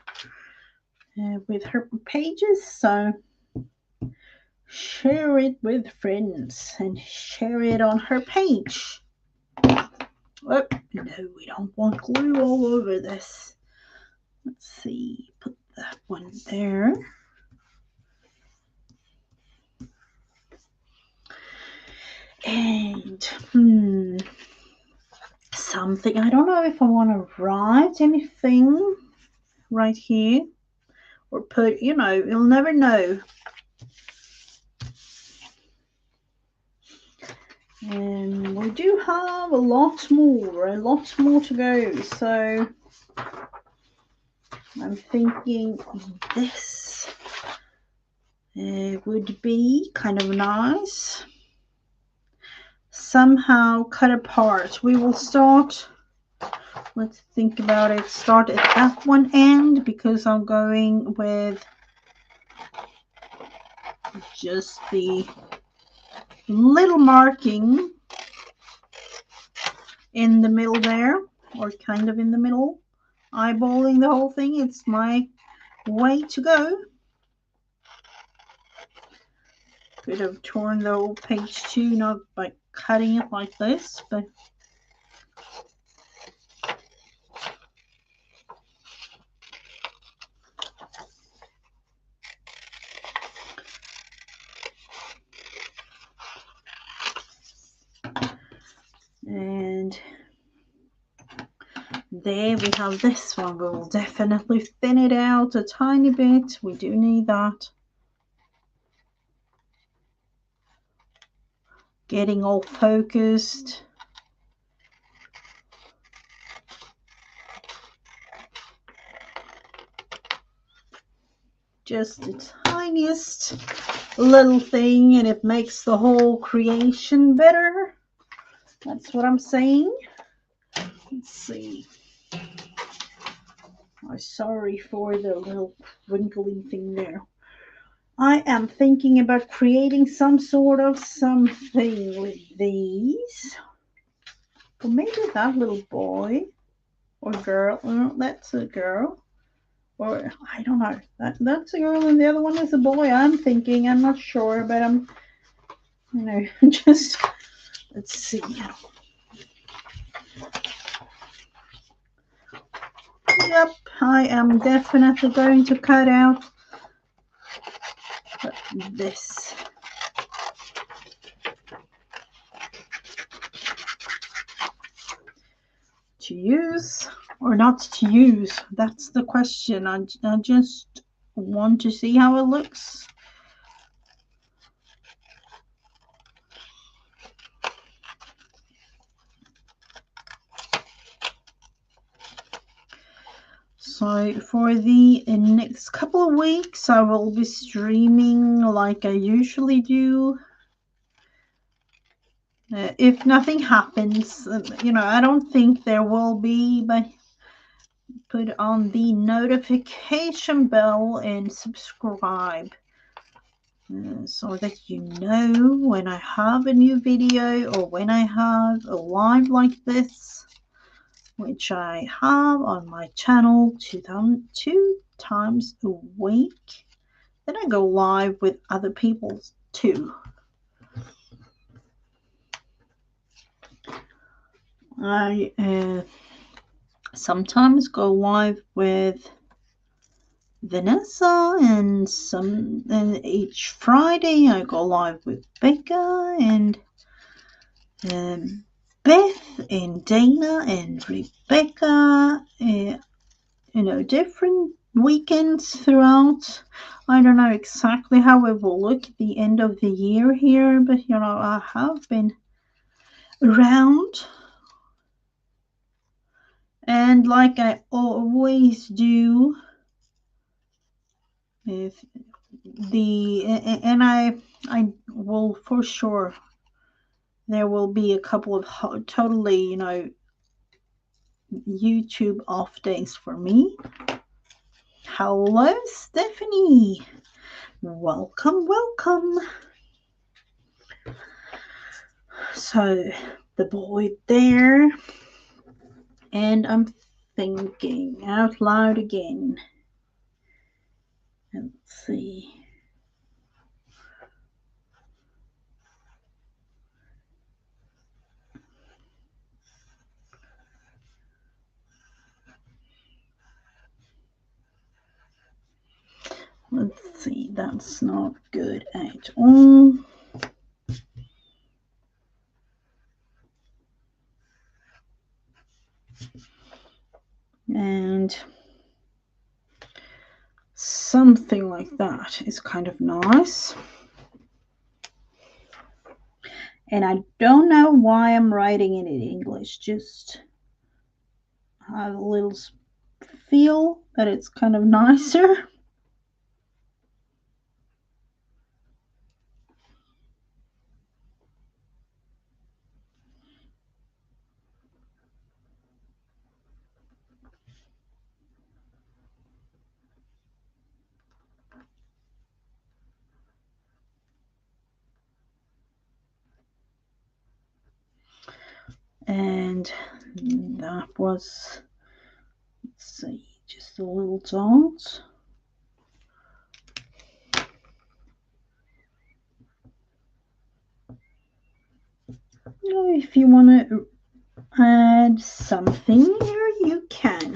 pages. So share it with friends and share it on her page. Oh, no, we don't want glue all over this. Let's see, put that one there. And something, I don't know if I want to write anything right here or put, you'll never know. And we do have a lot more to go. So I'm thinking this would be kind of nice. Somehow cut apart. We will start, let's think about it, start at that one end, because I'm going with just the little marking in the middle there, or kind of in the middle, eyeballing the whole thing. It's my way to go. Could have torn the whole page too, not by cutting it like this, but and there we have this one. We will definitely thin it out a tiny bit. We do need that. Getting all focused. Just the tiniest little thing, and it makes the whole creation better. That's what I'm saying. Let's see. I'm sorry for the little wrinkly thing there. I am thinking about creating some sort of something with these. Or maybe that little boy or girl. Oh, that's a girl. Or I don't know. That's a girl and the other one is a boy. I'm thinking. I'm not sure, but I'm, just let's see. Yep, I am definitely going to cut out this. To use or not to use? That's the question. I just want to see how it looks. So for the next couple of weeks, I will be streaming like I usually do. If nothing happens, I don't think there will be, but put on the notification bell and subscribe so that you know when I have a new video or when I have a live like this, which I have on my channel 2 times a week. Then I go live with other people too. I sometimes go live with Vanessa, and each Friday I go live with Becca and Beth and Dana and Rebecca. Different weekends throughout. I don't know exactly how it will look at the end of the year here, but I have been around. And like I always do, if and I will for sure, there will be a couple of totally, YouTube off days for me. Hello, Stephanie. Welcome, welcome. So the boy there, and I'm thinking out loud again. Let's see. Let's see, that's not good at all. And something like that is kind of nice. And I don't know why I'm writing it in English, just have a little feel that it's kind of nicer. And that was, let's see, just a little dot. If you want to add something here, you can.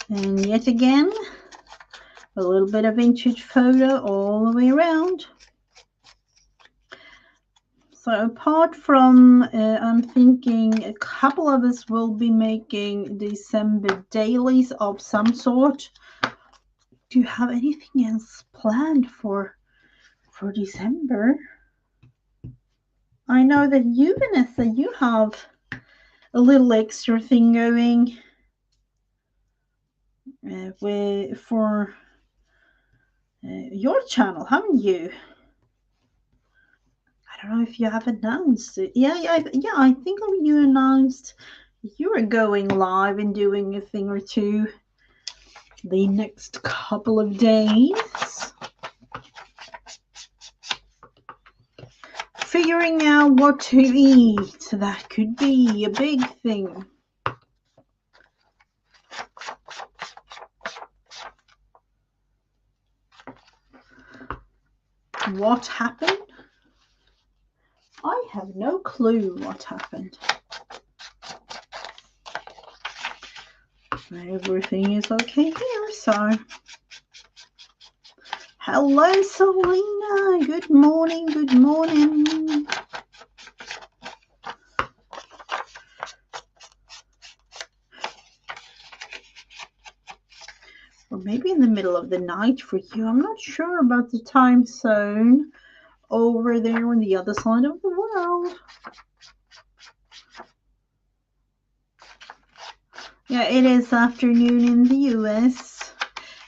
And yet again, a little bit of vintage photo all the way around. So apart from, I'm thinking a couple of us will be making December dailies of some sort. Do you have anything else planned for December? I know that you, Vanessa, you have a little extra thing going for your channel, haven't you? I don't know if you have announced it. Yeah, I think you announced you were going live and doing a thing or two the next couple of days. Figuring out what to eat, that could be a big thing. What happened? I have no clue what happened. Everything is okay here, so. Hello, Selena. Good morning, good morning. Or maybe in the middle of the night for you. I'm not sure about the time zone over there on the other side of the world. Yeah, it is afternoon in the US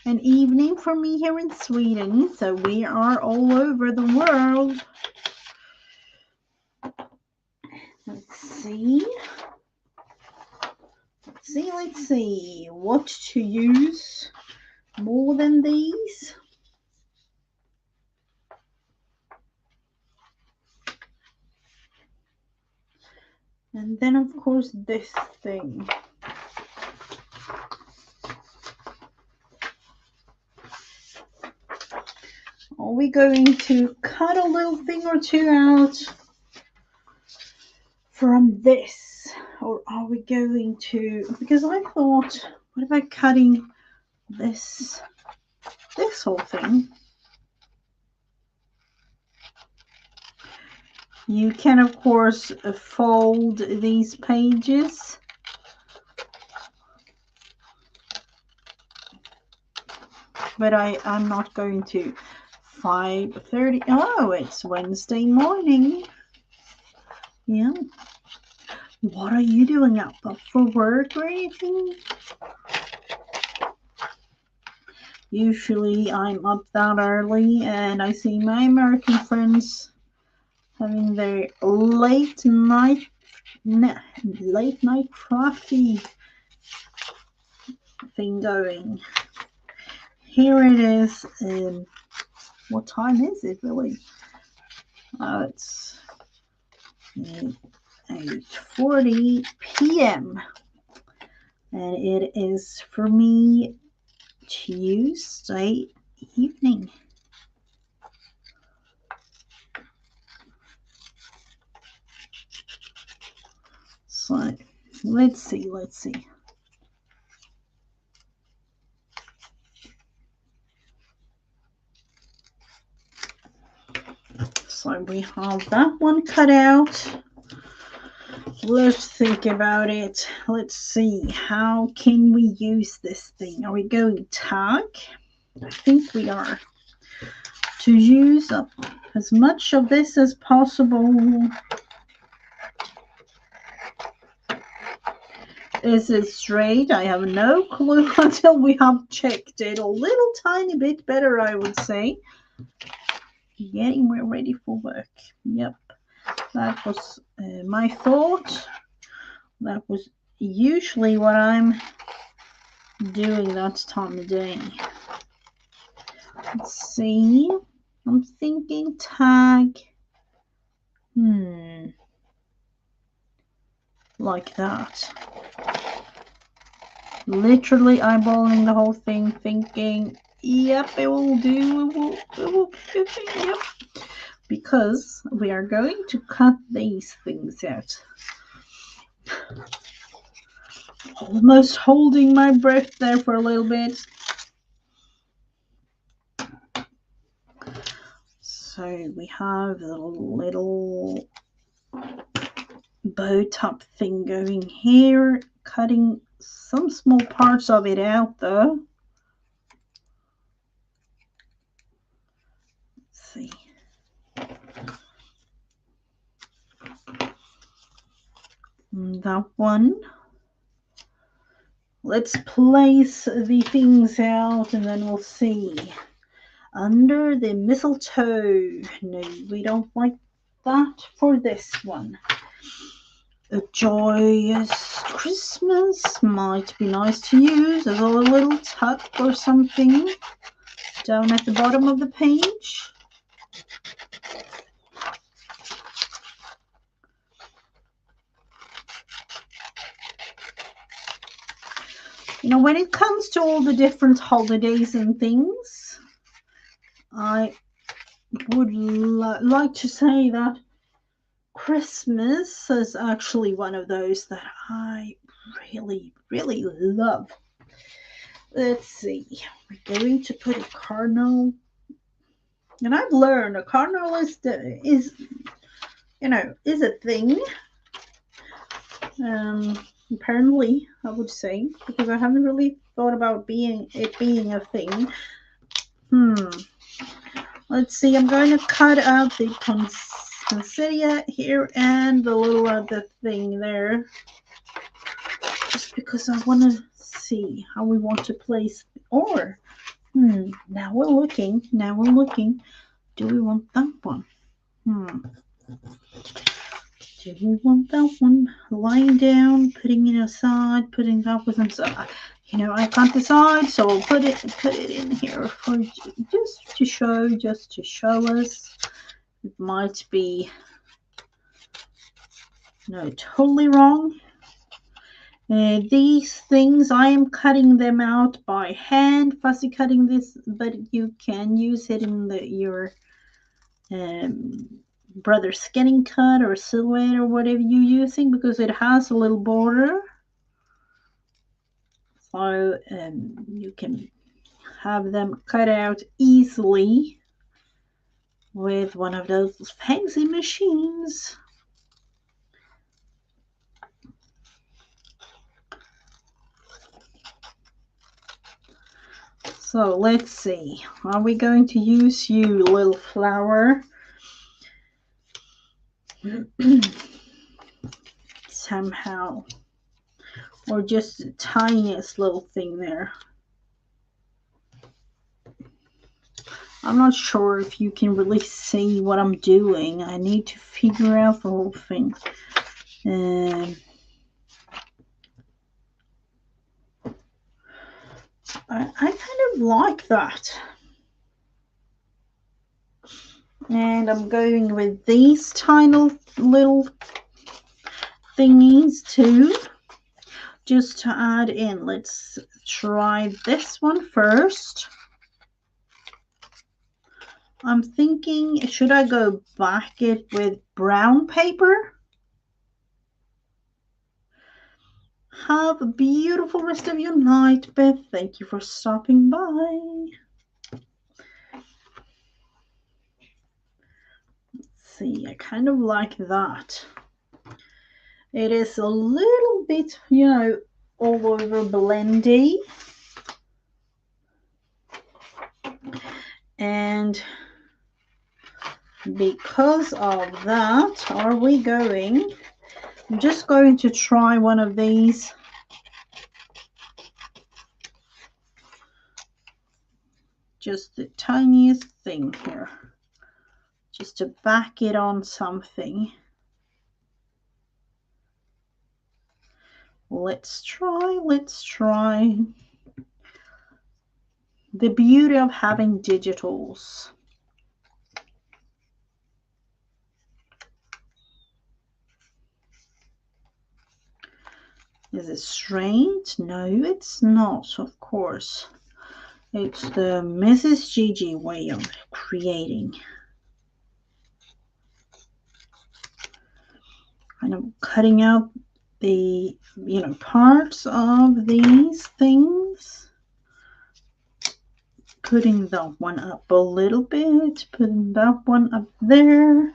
and evening for me here in Sweden. So we are all over the world. Let's see. Let's see. What to use more than these? And then, of course, this thing. Are we going to cut a little thing or two out from this? Or are we going to, because I thought, what about cutting this whole thing? You can, of course, fold these pages. But I'm not going to. 5:30. Oh, it's Wednesday morning. Yeah. What are you doing up for work or anything? Usually I'm up that early and I see my American friends having their late night crafty thing going. Here it is. What time is it really? It's 8:40 p.m. and it is for me Tuesday evening. So let's see. So we have that one cut out. Let's think about it. Let's see. How can we use this thing? Are we going tag? I think we are. To use up as much of this as possible. Is it straight? I have no clue until we have checked it a little tiny bit better, I would say. Getting ready for work. Yep, that was my thought. That was usually what I'm doing that time of day. Let's see. I'm thinking tag. Like that. Literally eyeballing the whole thing, thinking, yep, it will do. It will yep. Because we are going to cut these things out. Almost holding my breath there for a little bit. So we have a little bow top thing going here, cutting some small parts of it out though. Let's see. That one. Let's place the things out and then we'll see. Under the mistletoe. No, we don't like that for this one. A joyous Christmas might be nice to use as a little tuck or something down at the bottom of the page. You know, when it comes to all the different holidays and things, I would like to say that Christmas is actually one of those that I really, really love. Let's see. We're going to put a cardinal. And I've learned a cardinal is a thing. Apparently, I would say, because I haven't really thought about it being a thing. Let's see. I'm going to cut out the poinsettia here and the little other thing there, just because I want to see how we want to place. Or, now we're looking. Do we want that one? Do we want that one? Lying down, putting it aside, putting that with inside. You know, I can't decide, so I'll put it in here for just to show us. It might be totally wrong. These things, I am cutting them out by hand, fussy cutting this, but you can use it in your brother skinning cut or silhouette or whatever you're using, because it has a little border. So you can have them cut out easily with one of those fancy machines. So let's see, are we going to use you, little flower? Somehow, or just the tiniest little thing there? I'm not sure if you can really see what I'm doing. I need to figure out the whole thing. I kind of like that. And I'm going with these tiny little thingies too, just to add in. Let's try this one first. I'm thinking, should I go back it with brown paper? Have a beautiful rest of your night, Beth. Thank you for stopping by. Let's see, I kind of like that. It is a little bit, you know, all over blendy. And because of that, I'm just going to try one of these. Just the tiniest thing here, just to back it on something. Let's try. The beauty of having digitals. Is it strange? No, it's not, of course. It's the Mrs. Gigi way of creating. Kind of cutting out the, you know, parts of these things. Putting that one up a little bit, putting that one up there.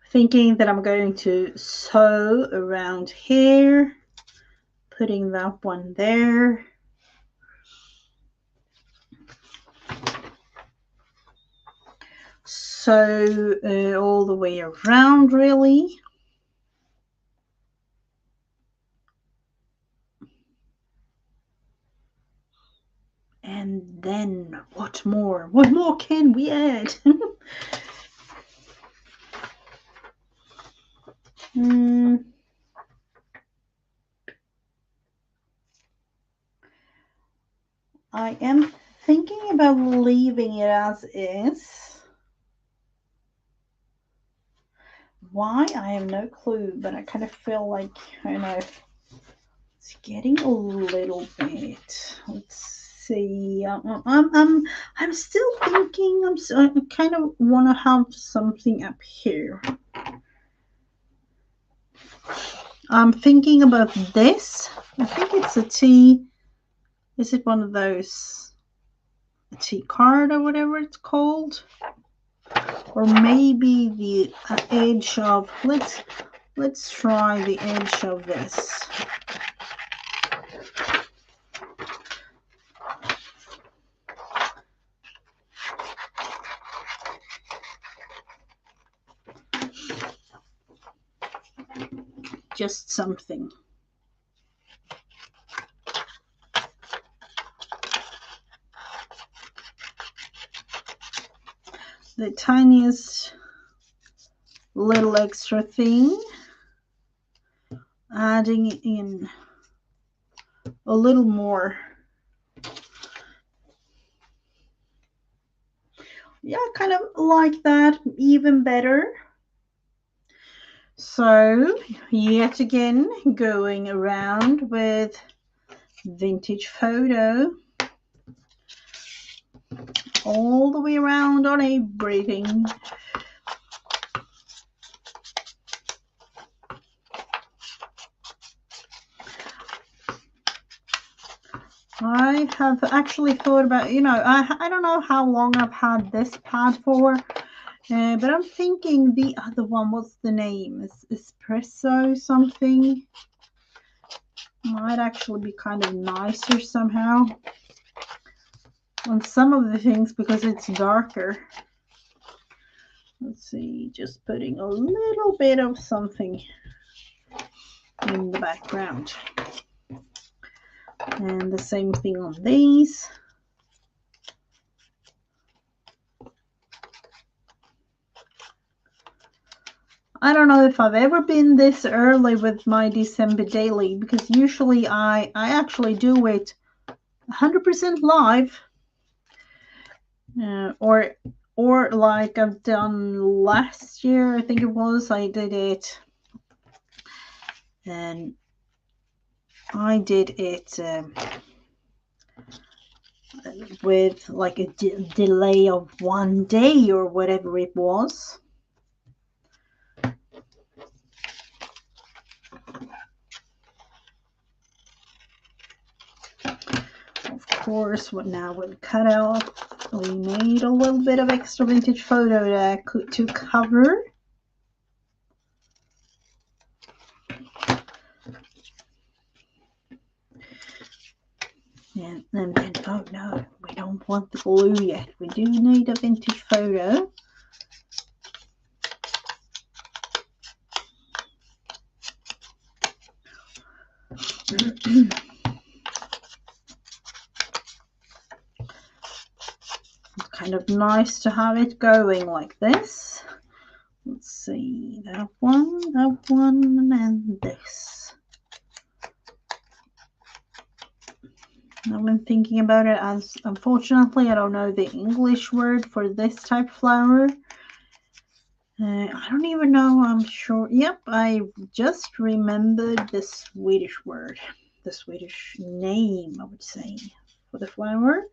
Thinking that I'm going to sew around here, putting that one there. Sew all the way around, really. And then what more? What more can we add? I am thinking about leaving it as is. Why? I have no clue, but I kind of feel like, I know, it's getting a little bit. Let's see. I'm still thinking. I kind of want to have something up here. I'm thinking about this. I think it's a tea. Is it one of those? A tea card or whatever it's called? Or maybe the edge of. Let's try the edge of this. Just something. The tiniest little extra thing, adding in a little more. Yeah, kind of like that, even better. So yet again, going around with vintage photo all the way around on everything. I have actually thought about, I don't know how long I've had this pad for, but I'm thinking the other one, what's the name? Is espresso something? Might actually be kind of nicer somehow on some of the things because it's darker. Let's see, just putting a little bit of something in the background. And the same thing on these. I don't know if I've ever been this early with my December daily, because usually I actually do it 100% live, or like I've done last year, I think it was, I did it, and I did it with like a delay of 1 day or whatever it was. Of course, what now with cut out, we made a little bit of extra vintage photo to cover. And then, oh no, we don't want the glue yet. We do need a vintage photo. It's kind of nice to have it going like this. Let's see, that one, and this. I've been thinking about it as, unfortunately, I don't know the English word for this type of flower. I don't even know, I'm sure. Yep, I just remembered the Swedish word, the Swedish name, I would say, for the flower.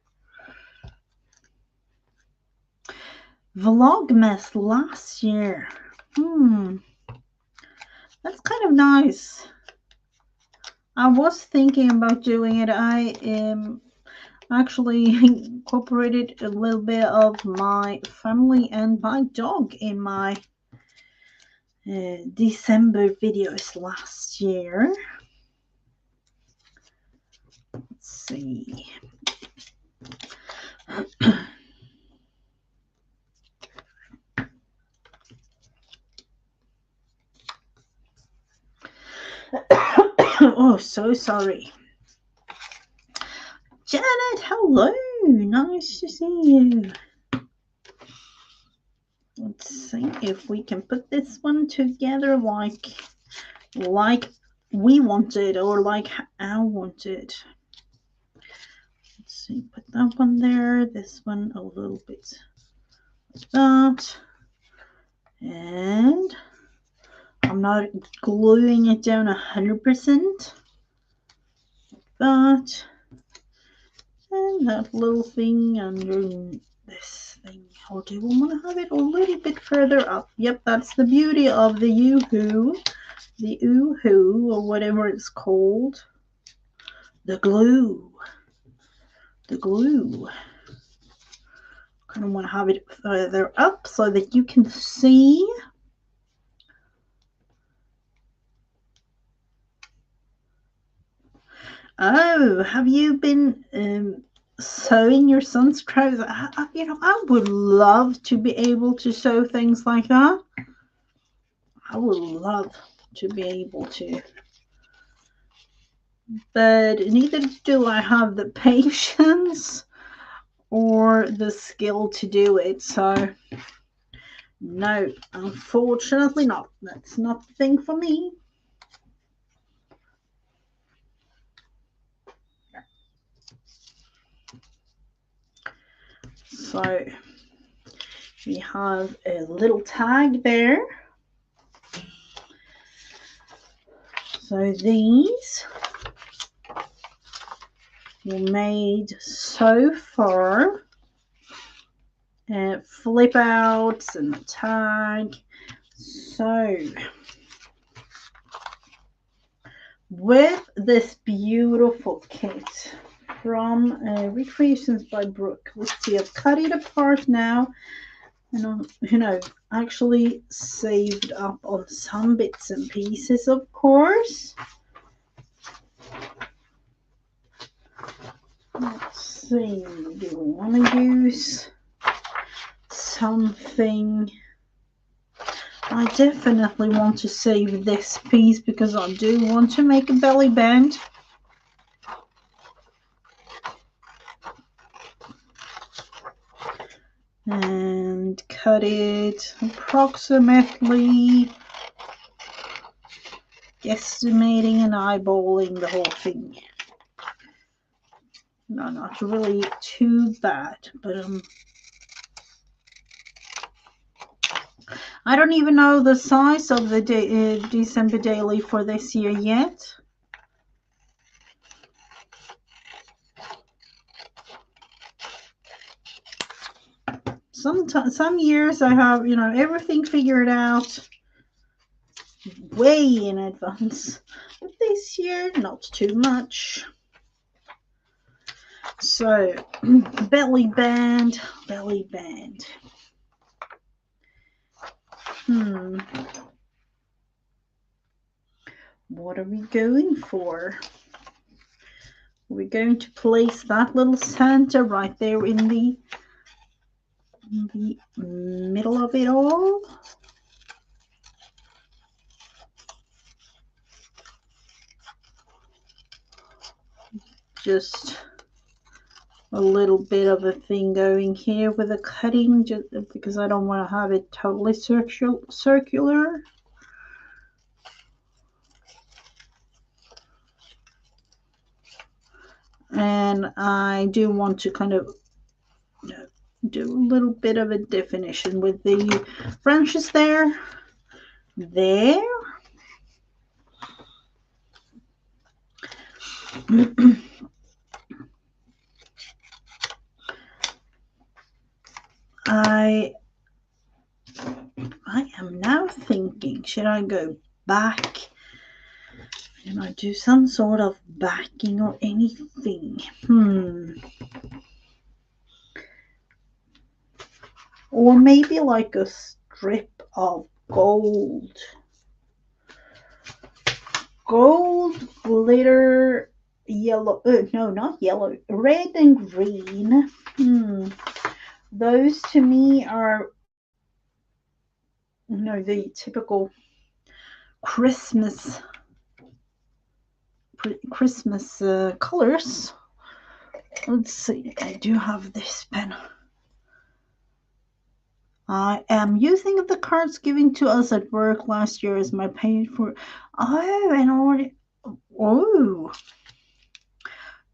Vlogmas last year. That's kind of nice. I was thinking about doing it. I actually incorporated a little bit of my family and my dog in my December videos last year. Let's see. Oh, so sorry. Janet, hello. Nice to see you. Let's see if we can put this one together like we wanted, or like I wanted. Let's see, put that one there, this one a little bit like that. And I'm not gluing it down 100%. Like that. And that little thing under this thing. Or do we want to have it a little bit further up? Yep, that's the beauty of the Yoo-hoo. The Oohoo, or whatever it's called. The glue. The glue. Kind of want to have it further up so that you can see. Oh, have you been sewing your son's clothes? I would love to be able to sew things like that. I would love to be able to. But neither do I have the patience or the skill to do it. So, no, unfortunately not. That's not the thing for me. So, we have a little tag there. So these were made so far. Flip outs and the tag. So with this beautiful kit, from Recreations by Brooke. Let's see, I've cut it apart now, and actually saved up on some bits and pieces, of course. Let's see, do we want to use something? I definitely want to save this piece because I do want to make a belly band. And cut it approximately, guesstimating and eyeballing the whole thing. No, not really too bad, but I don't even know the size of the December daily for this year yet. Some years I have, everything figured out way in advance, but this year not too much. So belly band. What are we going for? We're going to place that little Santa right there in the middle of it all. Just a little bit of a thing going here with the cutting, just because I don't want to have it totally circular. And I do want to kind of do a little bit of a definition with the branches there. I am now thinking, should I go back and I do some sort of backing or anything? Or maybe like a strip of gold glitter, yellow, no, not yellow, red and green. Those to me are, the typical Christmas colors. Let's see, I do have this pen. I am using the cards given to us at work last year as my payment for.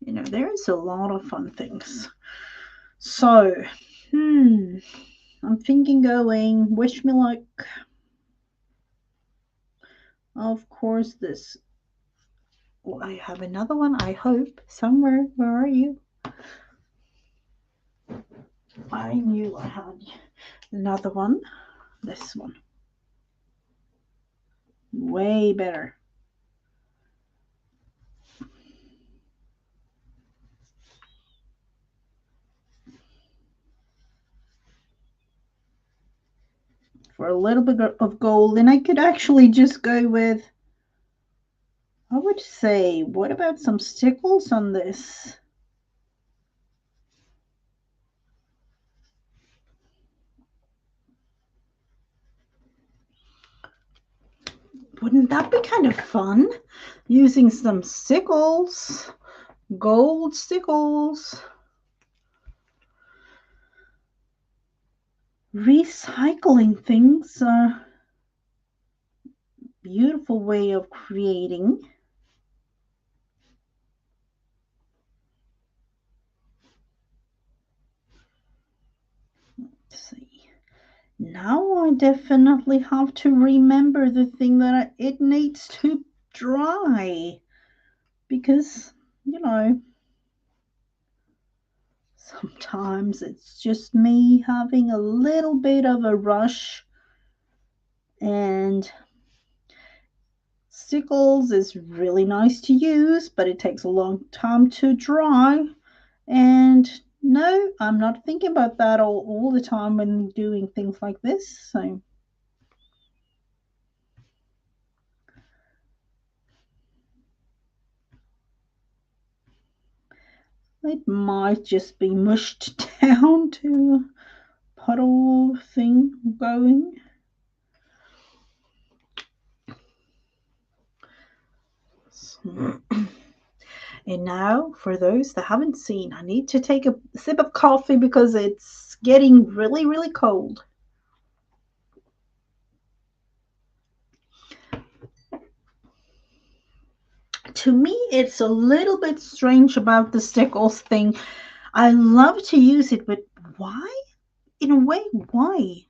There's a lot of fun things. So, I'm thinking going, wish me luck. Of course, this. Oh, I have another one, I hope, somewhere. Where are you? I knew I had another one. This one. Way better. For a little bit of gold, and I could actually just go with, I would say, what about some stickles on this? Wouldn't that be kind of fun? Using some stickles, gold stickles. Recycling things are a beautiful way of creating. Let's see. Now I definitely have to remember the thing that it needs to dry, because sometimes it's just me having a little bit of a rush, and stickles is really nice to use, but it takes a long time to dry. And no, I'm not thinking about that all the time when doing things like this. So it might just be mushed down to a puddle thing going. And now, for those that haven't seen, I need to take a sip of coffee because it's getting really, really cold. To me, it's a little bit strange about the stickles thing. I love to use it, but why? In a way, why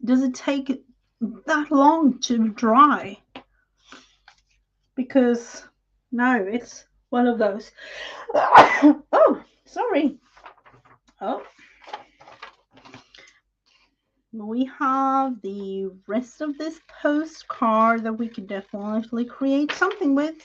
does it take that long to dry? Because no, it's one of those. Oh, sorry. Oh, we have the rest of this postcard that we could definitely create something with.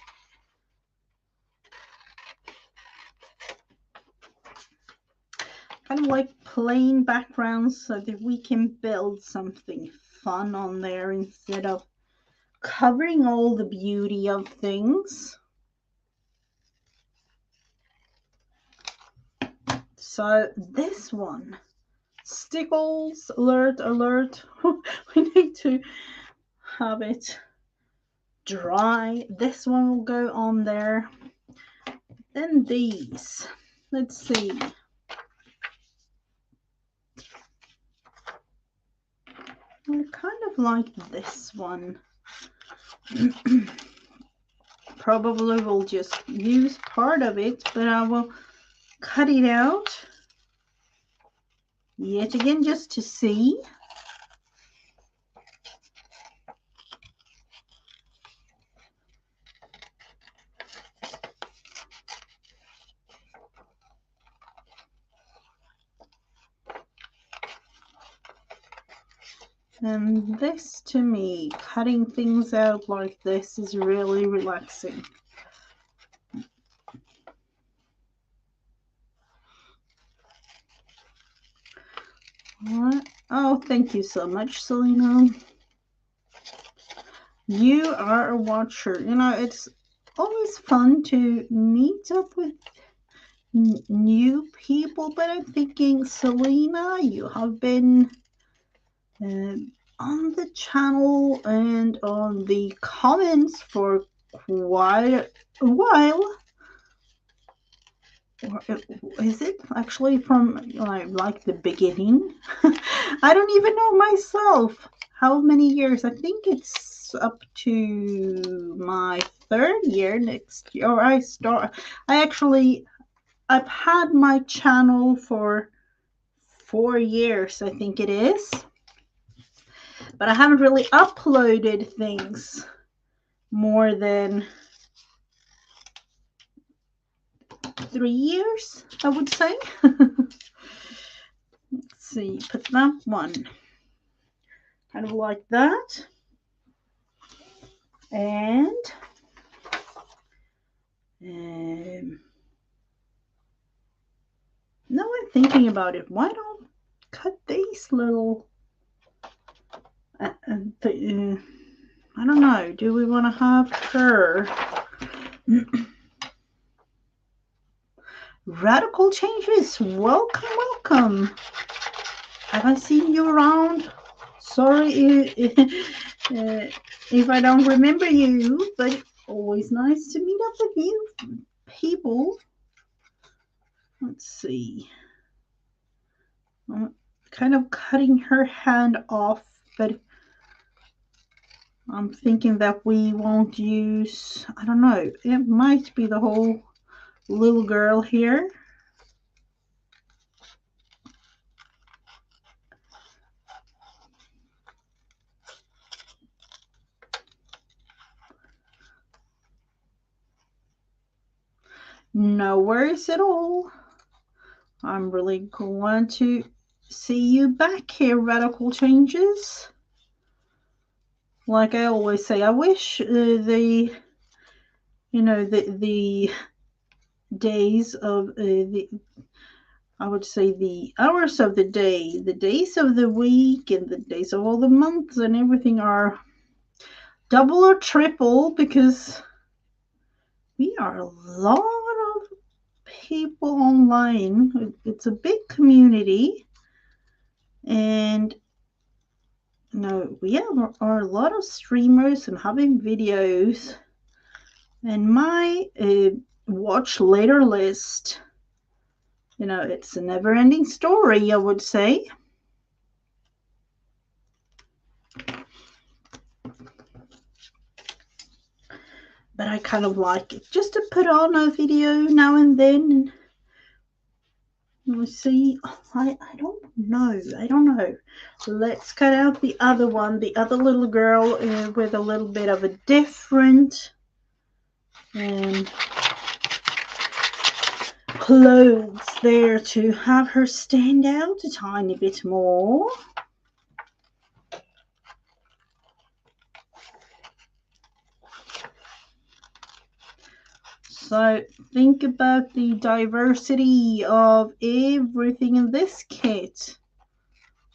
Kind of like plain backgrounds so that we can build something fun on there instead of covering all the beauty of things. So this one, stickles, alert, alert. We need to have it dry. This one will go on there. Then these, let's see. I kind of like this one. Probably will just use part of it, but I will cut it out yet again just to see. And this, to me, cutting things out like this is really relaxing. What? Oh, thank you so much, Selena. You are a watcher. You know, it's always fun to meet up with new people, but I'm thinking, Selena, you have been on the channel and on the comments for quite a while. Or is it actually from like the beginning? I don't even know myself how many years. I think it's up to my third year next year. Or I've had my channel for 4 years, I think it is. But I haven't really uploaded things more than 3 years, I would say. Let's see, put that one kind of like that. And now I'm thinking about it. Why don't cut these little I don't know. Do we want to have her? Radical changes. Welcome, welcome. Have I seen you around? Sorry if I don't remember you, but always nice to meet up with you people. Let's see. I'm kind of cutting her hand off, but I'm thinking that we won't use, I don't know, it might be the whole little girl here. No worries at all. I'm really glad to see you back here, Radical Changes. Like I always say, I wish the days of I would say the hours of the day, the days of the week, and the days of all the months and everything are double or triple because we are a lot of people online. It's a big community, and we are a lot of streamers and having videos. And my watch later list, it's a never-ending story, I would say. But I kind of like it just to put on a video now and then. And we see, I don't know. Let's cut out the other one, the other little girl with a little bit of a different clothes there to have her stand out a tiny bit more. So think about the diversity of everything in this kit.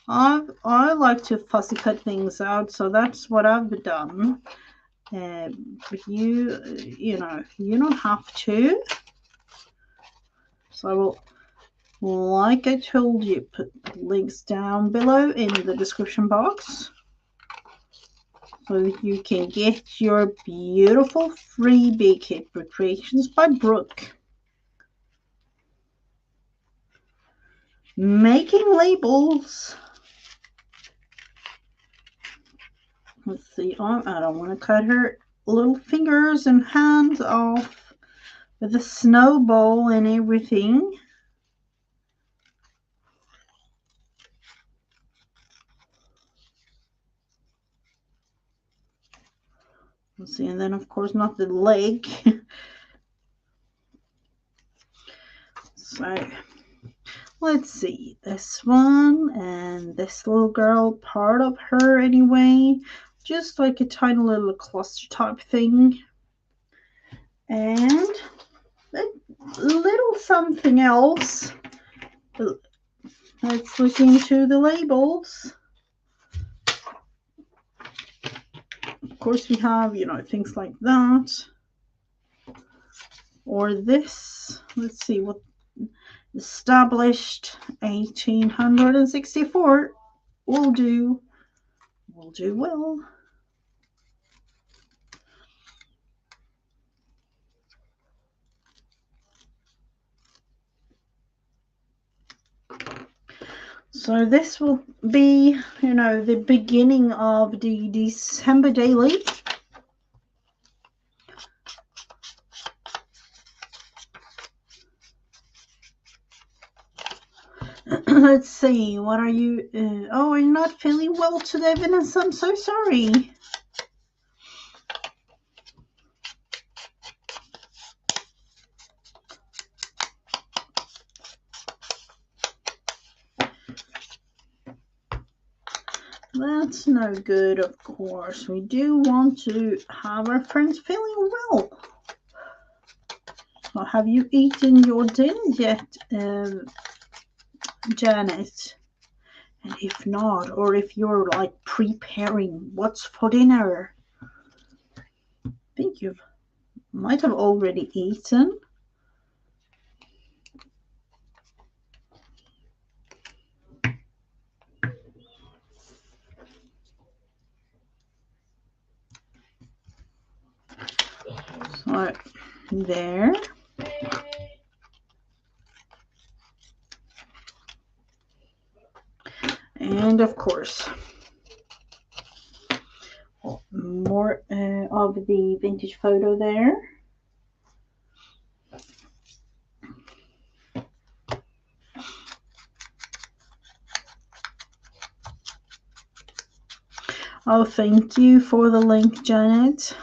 I like to fussy cut things out, so that's what I've done. But you don't have to. So I will, like I told you, put links down below in the description box so that you can get your beautiful freebie kit, Creations by Brooke. Making labels. Let's see. I don't want to cut her little fingers and hands off with the snowball and everything. Let's see, and then of course not the leg. So let's see, this one and this little girl, part of her anyway, just like a tiny little cluster type thing. And a little something else. Let's look into the labels. Of course we have, things like that. Or this, let's see, what established 1864 will do well. So this will be, the beginning of the December daily. Let's see, what are you? Oh, you're not feeling well today, Vanessa. I'm so sorry. That's no good, of course. We do want to have our friends feeling well. So have you eaten your dinner yet, Janet? And if not, or if you're like preparing what's for dinner, I think you might have already eaten. So there. And of course, more of the vintage photo there. Oh, thank you for the link, Janet.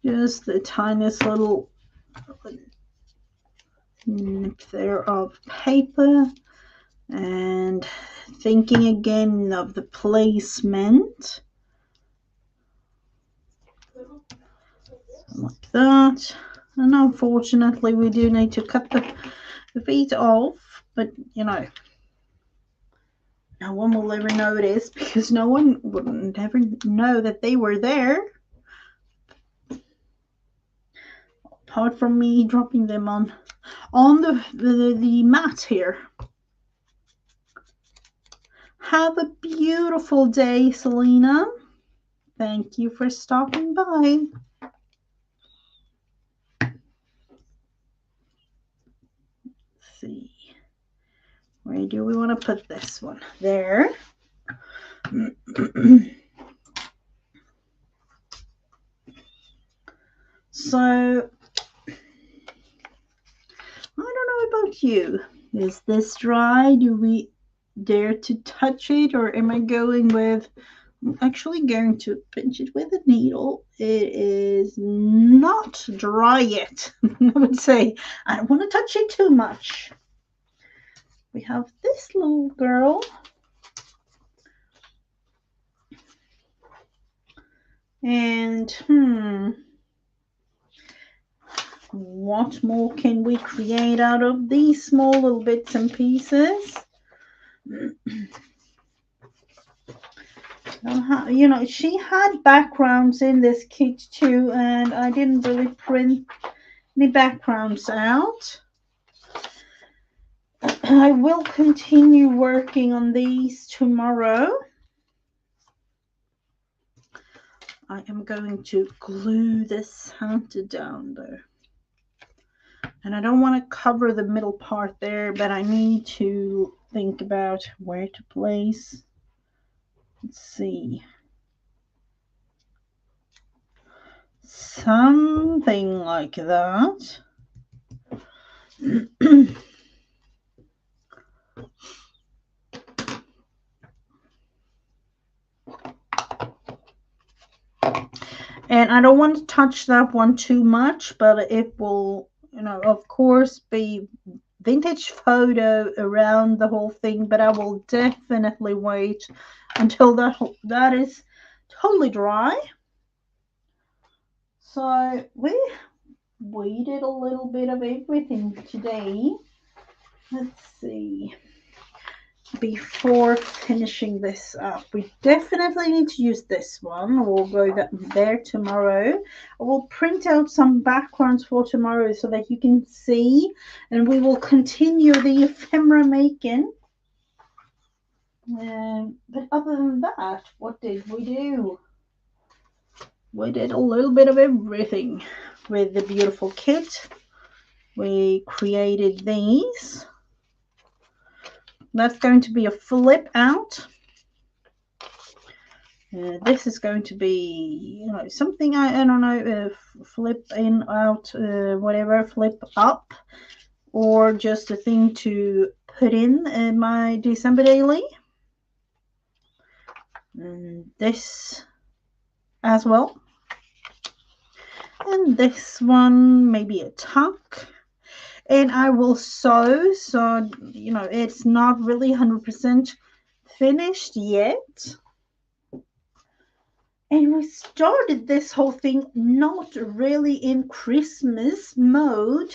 Just the tiniest little nip there of paper, and thinking again of the placement. like that. And unfortunately, we do need to cut the feet off, but you know, no one will ever notice because no one would ever know that they were there. Apart from me dropping them on the mat here. Have a beautiful day, Selena. Thank you for stopping by. Let's see. Where do we want to put this one? There. So, I don't know about you. Is this dry? Do we dare to touch it, or am I going with... I'm actually going to pinch it with a needle. It is not dry yet. I would say I don't want to touch it too much. We have this little girl. And what more can we create out of these small little bits and pieces? You know, she had backgrounds in this kit too, and I didn't really print the backgrounds out. I will continue working on these tomorrow. I am going to glue this Santa down though. And I don't want to cover the middle part there, but I need to think about where to place. Let's see. Something like that. And I don't want to touch that one too much, but it will, you know, of course, be vintage photo around the whole thing, but I will definitely wait until that is totally dry. So we did a little bit of everything today. Let's see. Before finishing this up, we definitely need to use this one. We'll go there tomorrow. I will print out some backgrounds for tomorrow so that you can see, and we will continue the ephemera making. But other than that, what did we do? We did a little bit of everything with the beautiful kit. We created these. That's going to be a flip out. This is going to be, you know, something I don't know, flip in, out, whatever, flip up, or just a thing to put in my December daily. And this as well. And this one, maybe a tuck. And I will sew, so, you know, it's not really 100% finished yet. And we started this whole thing not really in Christmas mode.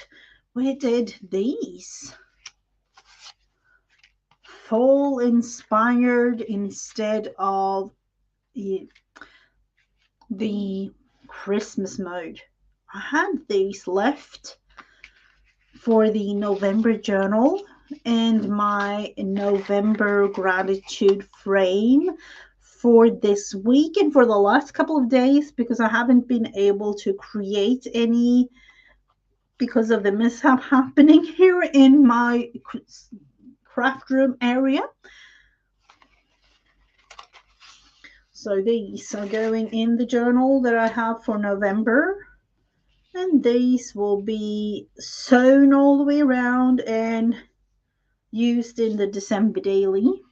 We did these. Fall inspired instead of the Christmas mode. I had these left for the November journal and my November gratitude frame for this week and for the last couple of days, because I haven't been able to create any because of the mishap happening here in my craft room area. So these are going in the journal that I have for November, and these will be sewn all the way around and used in the December daily.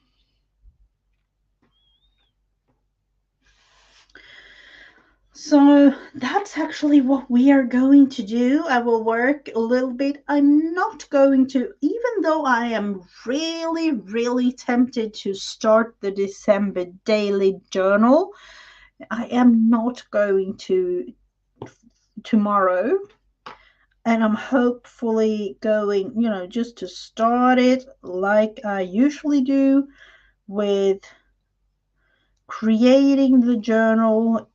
So that's actually what we are going to do. I will work a little bit. I'm not going to, even though I am really, really tempted to start the December daily journal, I am not going to tomorrow, and I'm hopefully going, just to start it like I usually do with creating the journal,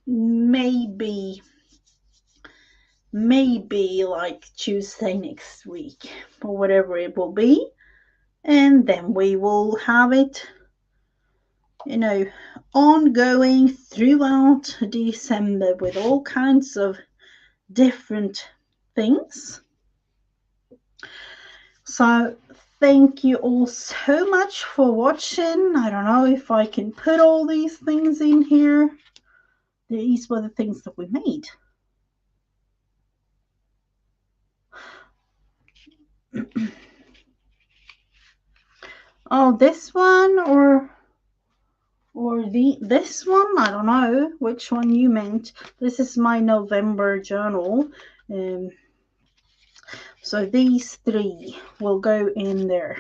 maybe like Tuesday next week or whatever it will be. And then we will have it, ongoing throughout December with all kinds of different things. So thank you all so much for watching. I don't know if I can put all these things in here. These were the things that we made. Oh, this one or this one? I don't know which one you meant. This is my November journal. So these three will go in there.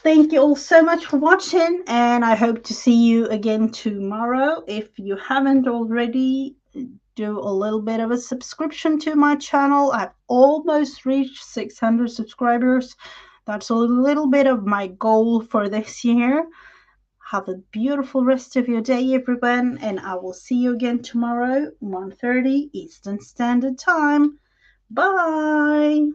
Thank you all so much for watching, and I hope to see you again tomorrow. If you haven't already, do a little bit of a subscription to my channel. I've almost reached 600 subscribers. That's a little bit of my goal for this year. Have a beautiful rest of your day, everyone, and I will see you again tomorrow, 1:30 Eastern Standard Time. Bye.